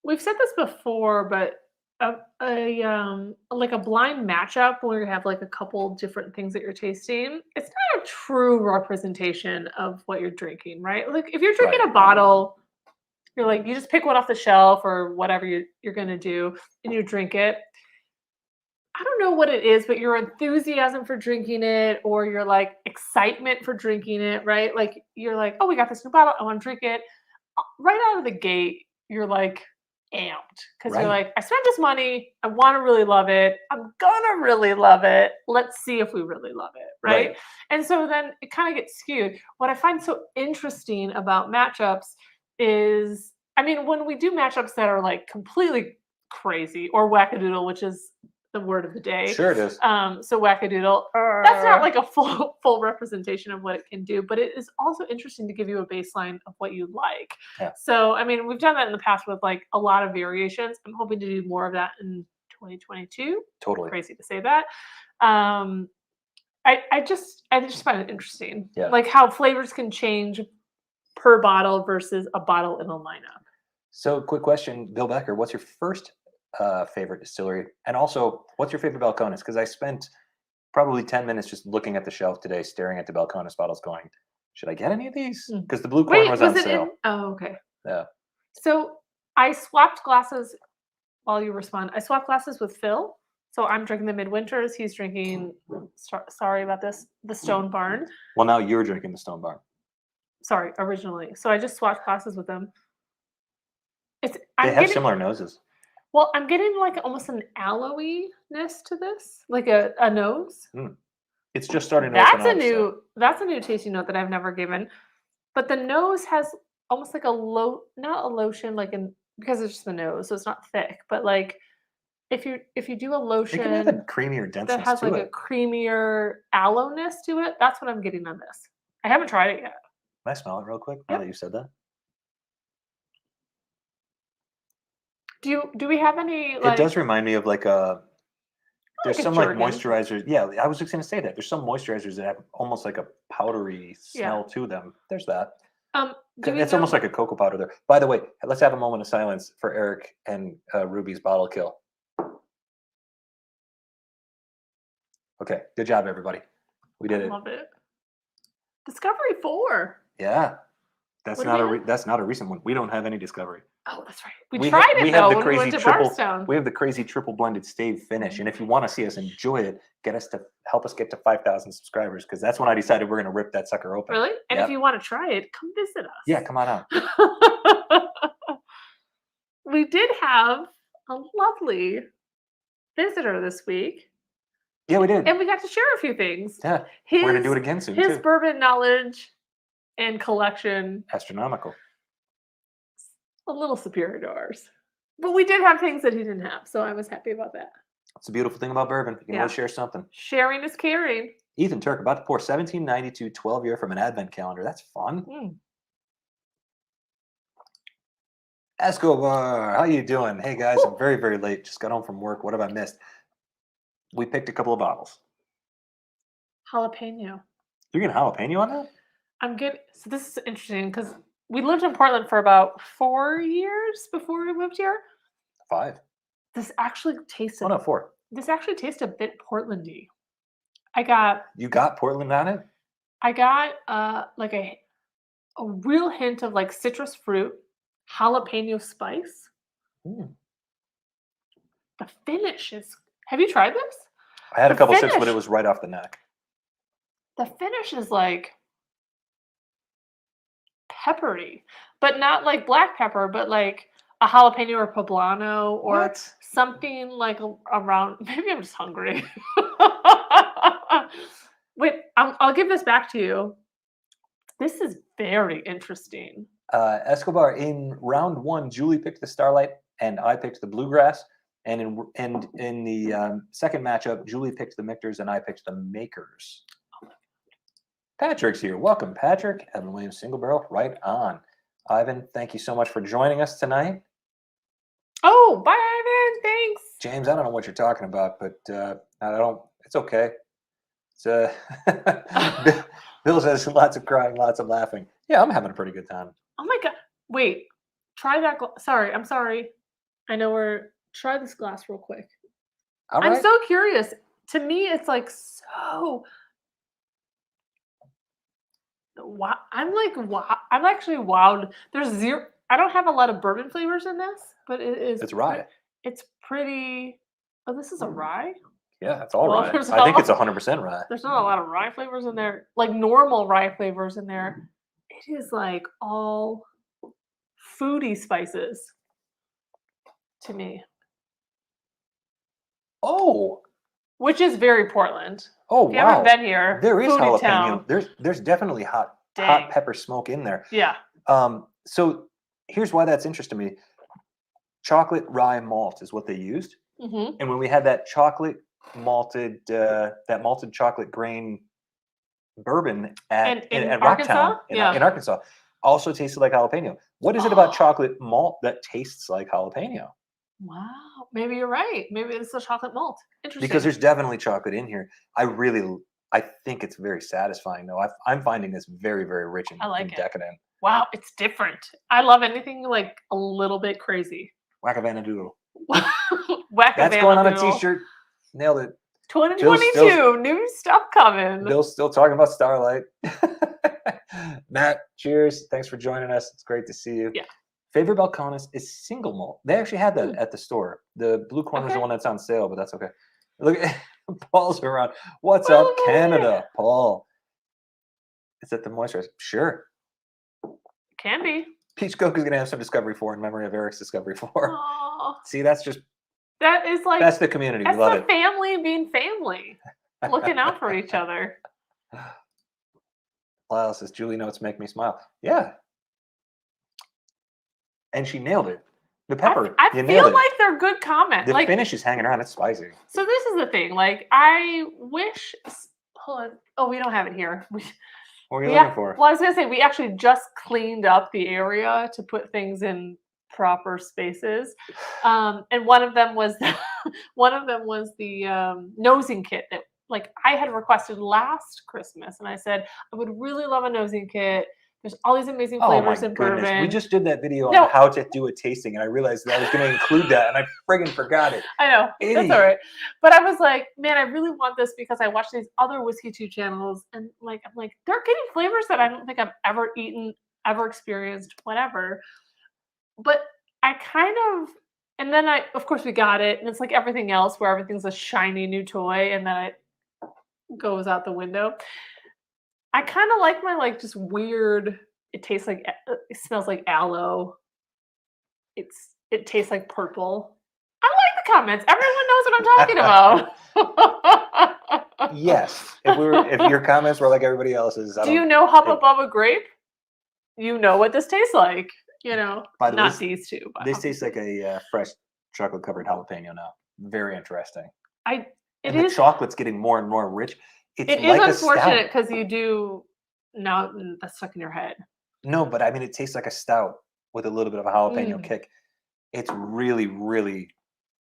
We've said this before, but like a blind matchup where you have like a couple different things that you're tasting, it's not a true representation of what you're drinking, right? Like if you're drinking Right. a bottle, you're like, you just pick one off the shelf or whatever you're gonna do and you drink it. I don't know what it is, but your enthusiasm for drinking it or your like excitement for drinking it, right? Like you're like, oh, we got this new bottle, I want to drink it. Right out of the gate, you're like amped because you're Right. like, I spent this money, I want to really love it, I'm gonna really love it. Let's see if we really love it, right? Right. And so then it kind of gets skewed. What I find so interesting about matchups is, I mean, when we do matchups that are like completely crazy or wackadoodle, which is the word of the day. Sure it is. So wackadoodle, that's not like a full representation of what it can do, but it is also interesting to give you a baseline of what you like. Yeah. So, I mean, we've done that in the past with like a lot of variations. I'm hoping to do more of that in 2022. Totally. Crazy to say that. I just find it interesting, Yeah. like how flavors can change per bottle versus a bottle in a lineup. So, quick question, Bill Becker, what's your first favorite distillery? And also, what's your favorite Balcones? Because I spent probably 10 minutes just looking at the shelf today, staring at the Balcones bottles going, should I get any of these? Because the blue corn Wait, was on it sale. in? Oh, okay. Yeah. So I swapped glasses while you respond. I swapped glasses with Phil. So I'm drinking the Midwinters. He's drinking, sorry about this, the Stone Barn. Well, now you're drinking the Stone Barn. Sorry, originally. So I just swapped glasses with them. They have similar noses. Well, I'm getting like almost an aloe-ness to this, like a nose. It's just starting to That's open up, that's a new tasting note that I've never given. But the nose has almost like not a lotion, like because it's just the nose, so it's not thick. But like if you do a lotion, it can have a creamier denseness that has to like it. a creamier aloe-ness to it. That's what I'm getting on this. I haven't tried it yet. Can I smell it real quick now Yep. that you said that? Do we have any like? It does remind me of like a. There's like a some like Jergens. moisturizers. Yeah, I was just gonna say that. There's some moisturizers that have almost like a powdery smell to them. There's that. It's almost like a cocoa powder there. By the way, let's have a moment of silence for Eric and Ruby's bottle kill. Okay, good job, everybody. We did it. Love it. Discovery 4. Yeah, that's What do not we have? that's not a recent one. We don't have any Discovery. Oh, that's right. We tried it though when we went to triple. Barstown. We have the crazy triple blended stave finish, and if you want to see us enjoy it, help us get to 5,000 subscribers, because that's when I decided we're going to rip that sucker open. Really? And Yep. if you want to try it, come visit us. Yeah, come on out. We did have a lovely visitor this week. Yeah, we did. And we got to share a few things. Yeah, we're going to do it again soon, His too. bourbon knowledge and collection, Astronomical. a little superior to ours. But we did have things that he didn't have, so I was happy about that. It's a beautiful thing about bourbon. You can always share something. Sharing is caring. Ethan Turk about to pour 1792 12-year from an advent calendar. That's fun. Escobar, how you doing? Hey, guys, I'm very, very late. Just got home from work. What have I missed? We picked a couple of bottles. Jalapeno. You're getting jalapeno on that? I'm good. So this is interesting because we lived in Portland for about 4 years before we moved here. 5. This actually tasted. Oh no, 4. This actually tastes a bit Portlandy. You got Portland on it? I got like a real hint of like citrus fruit, jalapeno spice. The finish is. Have you tried this? I had a couple sips, but it was right off the neck. The finish is like peppery, but not like black pepper, but like a jalapeno or poblano or something like around. Maybe I'm just hungry. Wait, I'll give this back to you. This is very interesting. Escobar, in round 1, Julie picked the Starlight and I picked the Bluegrass. And in the second matchup, Julie picked the Michters and I picked the Makers. Patrick's here. Welcome, Patrick. Evan Williams Single Barrel, right on. Ivan, thank you so much for joining us tonight. Oh, bye, Ivan. Thanks. James, I don't know what you're talking about, but I don't. It's okay. It's Bill says lots of crying, lots of laughing. Yeah, I'm having a pretty good time. Oh my god! Wait, try that. Sorry, I'm sorry. I know we're. Try this glass real quick. All right. I'm so curious. To me, it's like so. Wow, I'm like wow. I'm actually wowed. There's zero. I don't have a lot of bourbon flavors in this, but it is. It's rye. It's pretty. Oh, this is a rye. Yeah, it's all Well, rye. there's I think all- it's 100% rye. There's not a lot of rye flavors in there, like normal rye flavors in there. It is like all foodie spices to me, Oh, which is very Portland. oh If you wow. haven't been here, There is foodie jalapeno. town. There's definitely hot Dang. pepper smoke in there. Yeah. So here's why that's interesting to me. Chocolate rye malt is what they used, Mm-hmm. and when we had that malted chocolate grain bourbon at In Rocktown Arkansas? in Yeah. Arkansas, also tasted like jalapeno. What is it about chocolate malt that tastes like jalapeno? Wow. Maybe you're right. Maybe it's a chocolate malt. Interesting. Because there's definitely chocolate in here. I think it's very satisfying though. I'm finding this very, very rich and, I like and it. decadent. Wow, it's different. I love anything like a little bit crazy. Whack-a-vanna doodle. Whack That's going on a t-shirt. Nailed it. 2022, new stuff coming. Bill's still talking about Starlight. Matt, cheers. Thanks for joining us. It's great to see you. Yeah. Favorite Balcones is single malt. They actually had that at the store. The blue corner is the Okay. one that's on sale, but that's okay. Look at Paul's around. What's up, Canada? Paul. Is that the moisturizer? Sure. Can be. Peach Coke is going to have some Discovery 4 in memory of Eric's Discovery 4. Oh, See, that's that's the community. that's We love the it. family being family, looking out for each other. Lyle says, Julie notes make me smile. Yeah. And she nailed it. The pepper. I you feel nailed it. like they're good comments. The Like, finish is hanging around. It's spicy. so this is the thing. Like, I wish. Hold on. Oh, we don't have it here. What are you looking for? Well, I was gonna say we actually just cleaned up the area to put things in proper spaces, and one of them was the nosing kit that like I had requested last Christmas, and I said I would really love a nosing kit. There's all these amazing Oh my flavors in goodness. bourbon. We just did that video No. on how to do a tasting, and I realized that I was going to include that, and I friggin' forgot it. I know. Idiot. That's all right. But I was like, man, I really want this because I watch these other Whiskey 2 channels and like I'm like, they're getting flavors that I don't think I've ever eaten, ever experienced, whatever. But I kind of and then of course we got it, and it's like everything else where everything's a shiny new toy and then it goes out the window. I kind of like my like just weird, it tastes like it smells like aloe. It tastes like purple. I like the comments. Everyone knows what I'm talking about. Yes. If your comments were like everybody else's, Do you know Hubba Bubba Grape? You know what this tastes like. You know, By the way, not these two. But this tastes like a fresh chocolate covered jalapeno now. Very interesting. It The is. chocolate's getting more and more rich. It's It like is a stout. unfortunate because you do now that's stuck in your head. No, but I mean, it tastes like a stout with a little bit of a jalapeno Mm. kick. It's really, really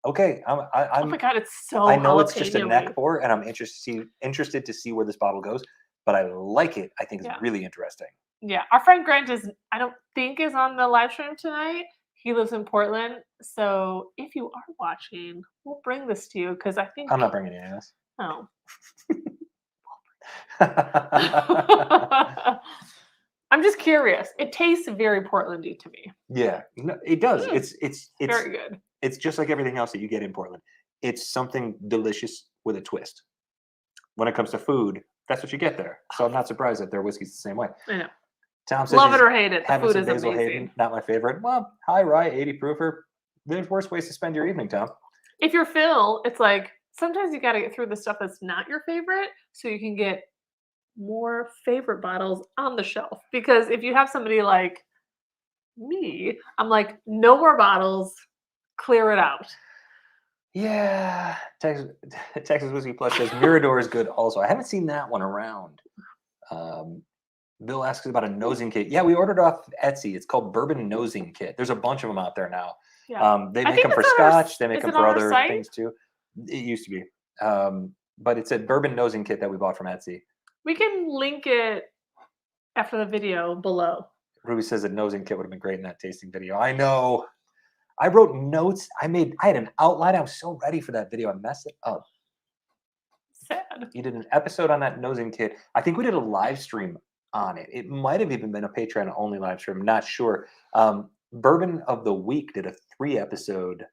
okay. Oh my god, it's so. I know it's just a jalapeno-y. neck pour, and I'm interested to see where this bottle goes. But I like it. I think it's Yeah. really interesting. Yeah, our friend Grant I don't think is on the live stream tonight. He lives in Portland, so if you are watching, we'll bring this to you because I think I'm not bringing any of this. Oh. Yeah, I'm just curious. It tastes very Portlandy to me. no, it does. Mm. It's Very good. it's just like everything else that you get in Portland. It's something delicious with a twist. When it comes to food, that's what you get there. So I'm not surprised that their whiskey's the same way. I know. Tom says Love he's it or hate it. The having food some is Basil amazing. Hayden, not my favorite. Well, high rye, 80 proofer. There's worse ways to spend your evening, Tom. If you're Phil, it's like sometimes you got to get through the stuff that's not your favorite so you can get more favorite bottles on the shelf. Because if you have somebody like me, I'm like, no more bottles, clear it out. Yeah. Texas Whiskey Plus says Mirador is good also. I haven't seen that one around. Bill asks about a nosing kit. Yeah, we ordered off Etsy. It's called Bourbon Nosing Kit. There's a bunch of them out there now. Yeah. They I make think them for it's on our scotch. They make is them it for on our other site? things too. It used to be. But it's a bourbon nosing kit that we bought from Etsy. We can link it after the video below. Ruby says a nosing kit would have been great in that tasting video. I know. I wrote notes. I had an outline. I was so ready for that video. I messed it up. Sad. You did an episode on that nosing kit. I think we did a live stream on it. It might have even been a Patreon only live stream. I'm not sure. Bourbon of the Week did a 3-episode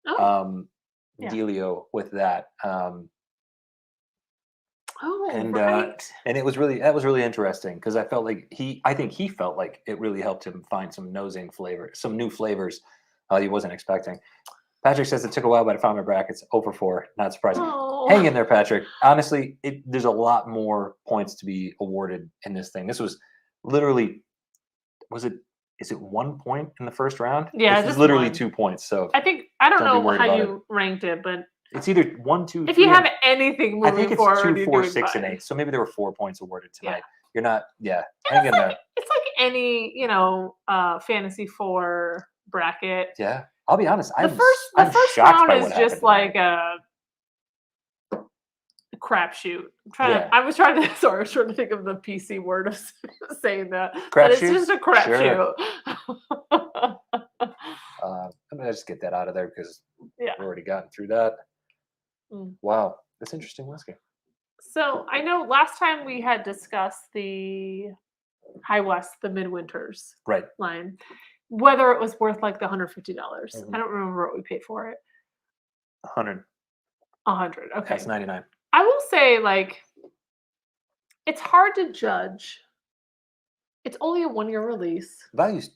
Yeah. dealio with that. Right. And that was really interesting because I think he felt like it really helped him find some nosing flavor, some new flavors he wasn't expecting. Patrick says it took a while, but I found my brackets 0 for 4. Not surprising. Oh. Hang in there, Patrick. Honestly, there's a lot more points to be awarded in this thing. This was literally, is it 1 point in the first round? Yeah, it's just literally one. 2 points. So I don't know how you ranked it, but it's either 1, 2, 3. if you have anything moving I think it's forward, 2, 4, 6, and 8. So maybe there were 4 points awarded tonight. Yeah. You're not, yeah. And Hang in there. It's like any, Fantasy 4 bracket. Yeah. I'll be honest. The I'm first shocked round by is what just happened like tonight. a crapshoot. I was trying to think of the PC word of saying that. But it's just a crapshoot. Sure. I'm gonna just get that out of there because we've already gotten through that. Wow, that's interesting whiskey. So I know last time we had discussed the High West, the Midwinters line, whether it was worth like the $150. I don't remember what we paid for it. 100. 100. Okay. That's 99. I will say, like, it's hard to judge. It's only a 1-year release. Value's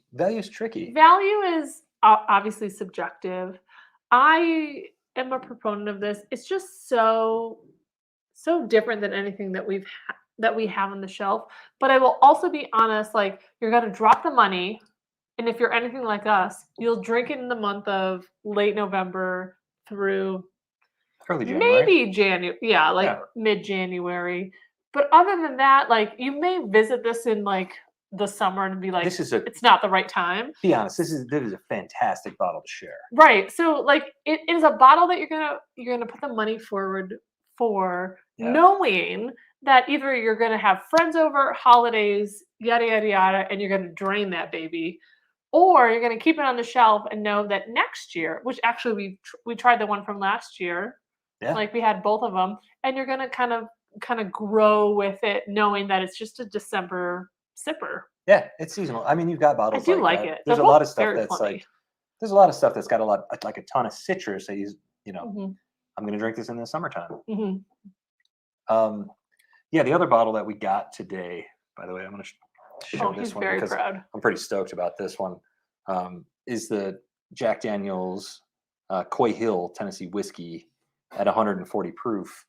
tricky. Value is obviously subjective. I am a proponent of this. It's just so different than anything that we have on the shelf. But I will also be honest, like, you're gonna drop the money, and if you're anything like us, you'll drink it in the month of late November through early January. Maybe January, mid-January. But other than that, like, you may visit this in like the summer and be like, it's not the right time. Be honest, this is a fantastic bottle to share. Right. So like it is a bottle that you're gonna put the money forward for, knowing that either you're gonna have friends over, holidays, yada yada yada, and you're gonna drain that baby. Or you're going to keep it on the shelf and know that next year, which actually we tried the one from last year, like we had both of them, and you're going to kind of grow with it, knowing that it's just a December sipper. Yeah, it's seasonal. I mean, you've got bottles. I do like it. There's a lot of stuff that's there's a lot of stuff that's got like a ton of citrus that I'm going to drink this in the summertime. The other bottle that we got today, by the way, I'm going to show this one because I'm pretty stoked about this one. Is the Jack Daniel's Coy Hill Tennessee whiskey at 140 proof.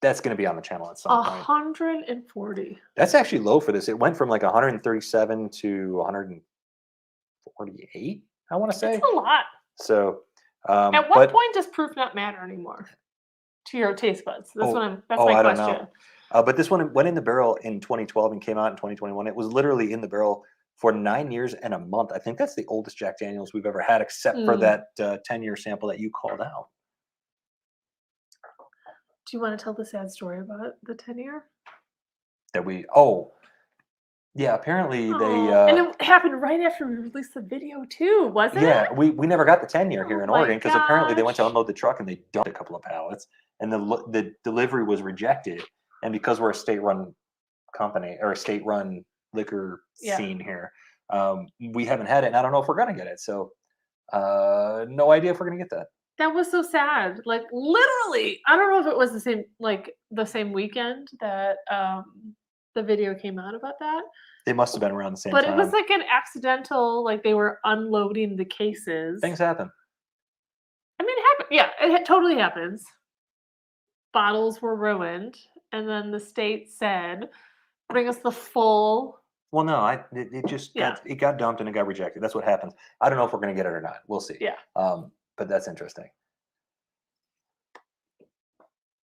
That's going to be on the channel at some point. 140. That's actually low for this. It went from like 137 to 148. I want to say. That's a lot. So, at what point does proof not matter anymore to your taste buds? That's my question. Don't know. But this one went in the barrel in 2012 and came out in 2021. It was literally in the barrel for 9 years and a month. I think that's the oldest Jack Daniel's we've ever had, except for that 10-year sample that you called out. Do you want to tell the sad story about the 10-year? Apparently they... and it happened right after we released the video too, wasn't it? Yeah, we never got the 10-year here in Oregon because apparently they went to unload the truck and they dumped a couple of pallets and the delivery was rejected. And because we're a state-run company or a state-run liquor scene here, we haven't had it, and I don't know if we're gonna get it. So, no idea if we're gonna get that. That was so sad. Like literally, I don't know if it was the same weekend that the video came out about that. They must have been around the same time. But it was like an accidental, like they were unloading the cases. Things happen. I mean, it happened. Yeah, it totally happens. Bottles were ruined. And then the state said, bring us the full. Well, no, it got dumped and it got rejected. That's what happens. I don't know if we're going to get it or not. We'll see. Yeah. But that's interesting.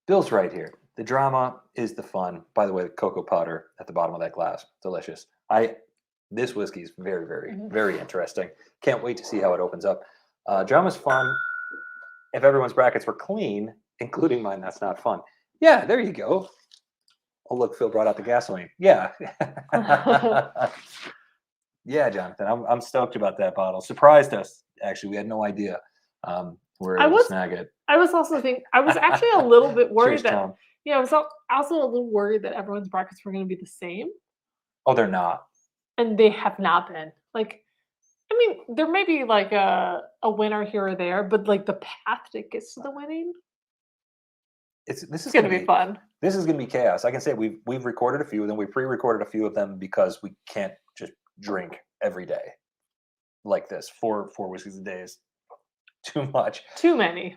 Bill's right here. The drama is the fun. By the way, the cocoa powder at the bottom of that glass, delicious. This whiskey is very, very, very interesting. Can't wait to see how it opens up. Drama's fun. If everyone's brackets were clean, including mine, that's not fun. Yeah, there you go. Oh, look, Phil brought out the gasoline. Yeah. Yeah, Jonathan, I'm stoked about that bottle. Surprised us, actually. We had no idea where to snag it. I was also thinking, I was actually a little bit worried Cheers, Tom. I was also a little worried that everyone's brackets were going to be the same. Oh, they're not. And they have not been. Like, I mean, there may be like a winner here or there, but like the path that gets to the winning, This is going to be fun. This is going to be chaos. I can say we've recorded a few, and then we pre-recorded a few of them because we can't just drink every day like this. Four whiskeys a day is too much. Too many.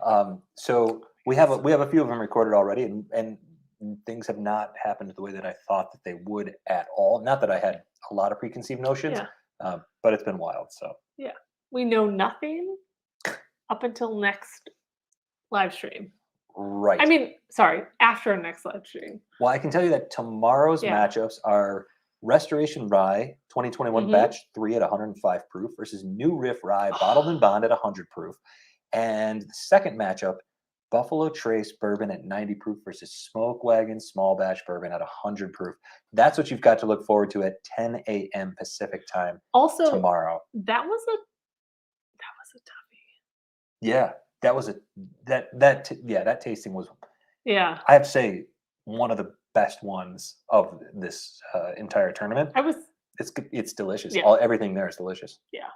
So we have a few of them recorded already, and things have not happened the way that I thought that they would at all. Not that I had a lot of preconceived notions, but it's been wild. So yeah, we know nothing up until next live stream. Right. I mean, sorry, after next live stream. Well, I can tell you that tomorrow's matchups are Restoration Rye 2021 batch 3 at 105 proof versus New Riff Rye bottled and bond at 100 proof. And the second matchup, Buffalo Trace Bourbon at 90 proof versus Smoke Wagon Small Batch Bourbon at 100 proof. That's what you've got to look forward to at 10 a.m. Pacific time also tomorrow. That was a toughie. Yeah, that tasting was. Yeah, I have to say one of the best ones of this entire tournament. It's delicious. Yeah. Everything there is delicious. Yeah.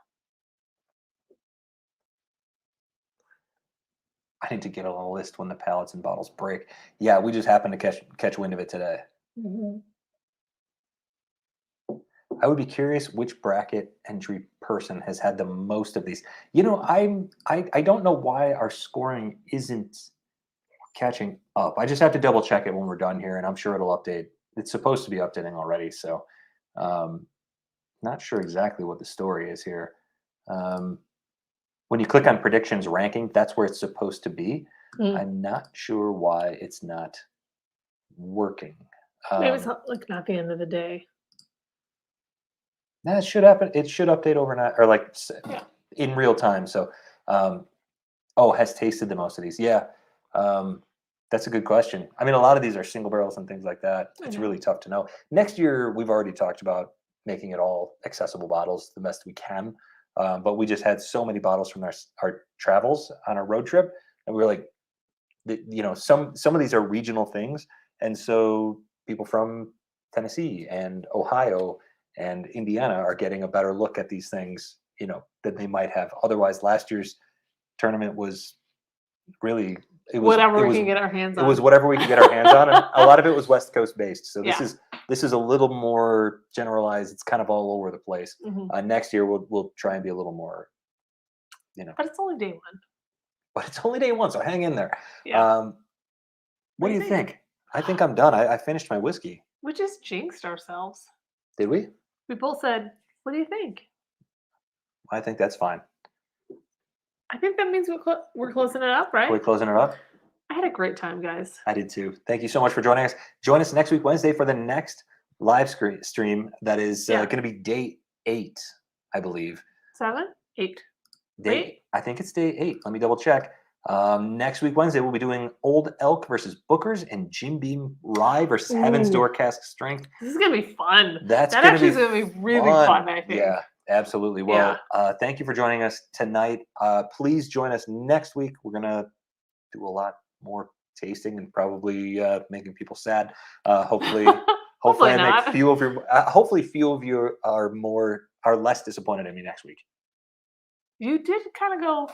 I need to get on a list when the pallets and bottles break. Yeah, we just happened to catch wind of it today. Mm-hmm. I would be curious which bracket entry person has had the most of these. You know, I don't know why our scoring isn't catching up. I just have to double check it when we're done here, and I'm sure it'll update. It's supposed to be updating already, so not sure exactly what the story is here. When you click on predictions ranking, that's where it's supposed to be. I'm not sure why it's not working. Maybe it's like not the end of the day. That should happen. It should update overnight or like in real time. So, has tasted the most of these. Yeah. That's a good question. I mean, a lot of these are single barrels and things like that. It's really tough to know. Next year, we've already talked about making it all accessible bottles the best we can. But we just had so many bottles from our travels on our road trip. And we were like, some of these are regional things. And so people from Tennessee and Ohio and Indiana are getting a better look at these things, than they might have. Otherwise, last year's tournament was really whatever we can get our hands on. It was whatever we could get our hands on, and a lot of it was West Coast based. So this is a little more generalized. It's kind of all over the place. Next year we'll try and be a little more, But it's only day one. But it's only day one, so hang in there. Yeah. What do you think? I think I'm done. I finished my whiskey. We just jinxed ourselves. Did we? We both said, "What do you think?" I think that's fine. I think that means we're closing it up, right? We're closing it up. I had a great time, guys. I did too. Thank you so much for joining us. Join us next week, Wednesday, for the next live stream. That is going to be day 8, I believe. 7? 8. Day. I think it's day 8. Let me double check. Next week, Wednesday, we'll be doing Old Elk versus Booker's and Jim Beam Rye versus Heaven's Door Cask Strength. This is going to be fun. That actually is going to be really fun, I think. Yeah, absolutely. Well, thank you for joining us tonight. Please join us next week. We're going to do a lot more tasting and probably making people sad. Hopefully I make few of you. Hopefully, few of you are less disappointed in me next week. You did kind of go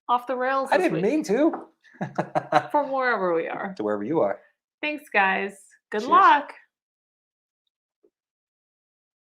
off the rails. I didn't mean to. From wherever we are To wherever you are. Thanks, guys. Good luck.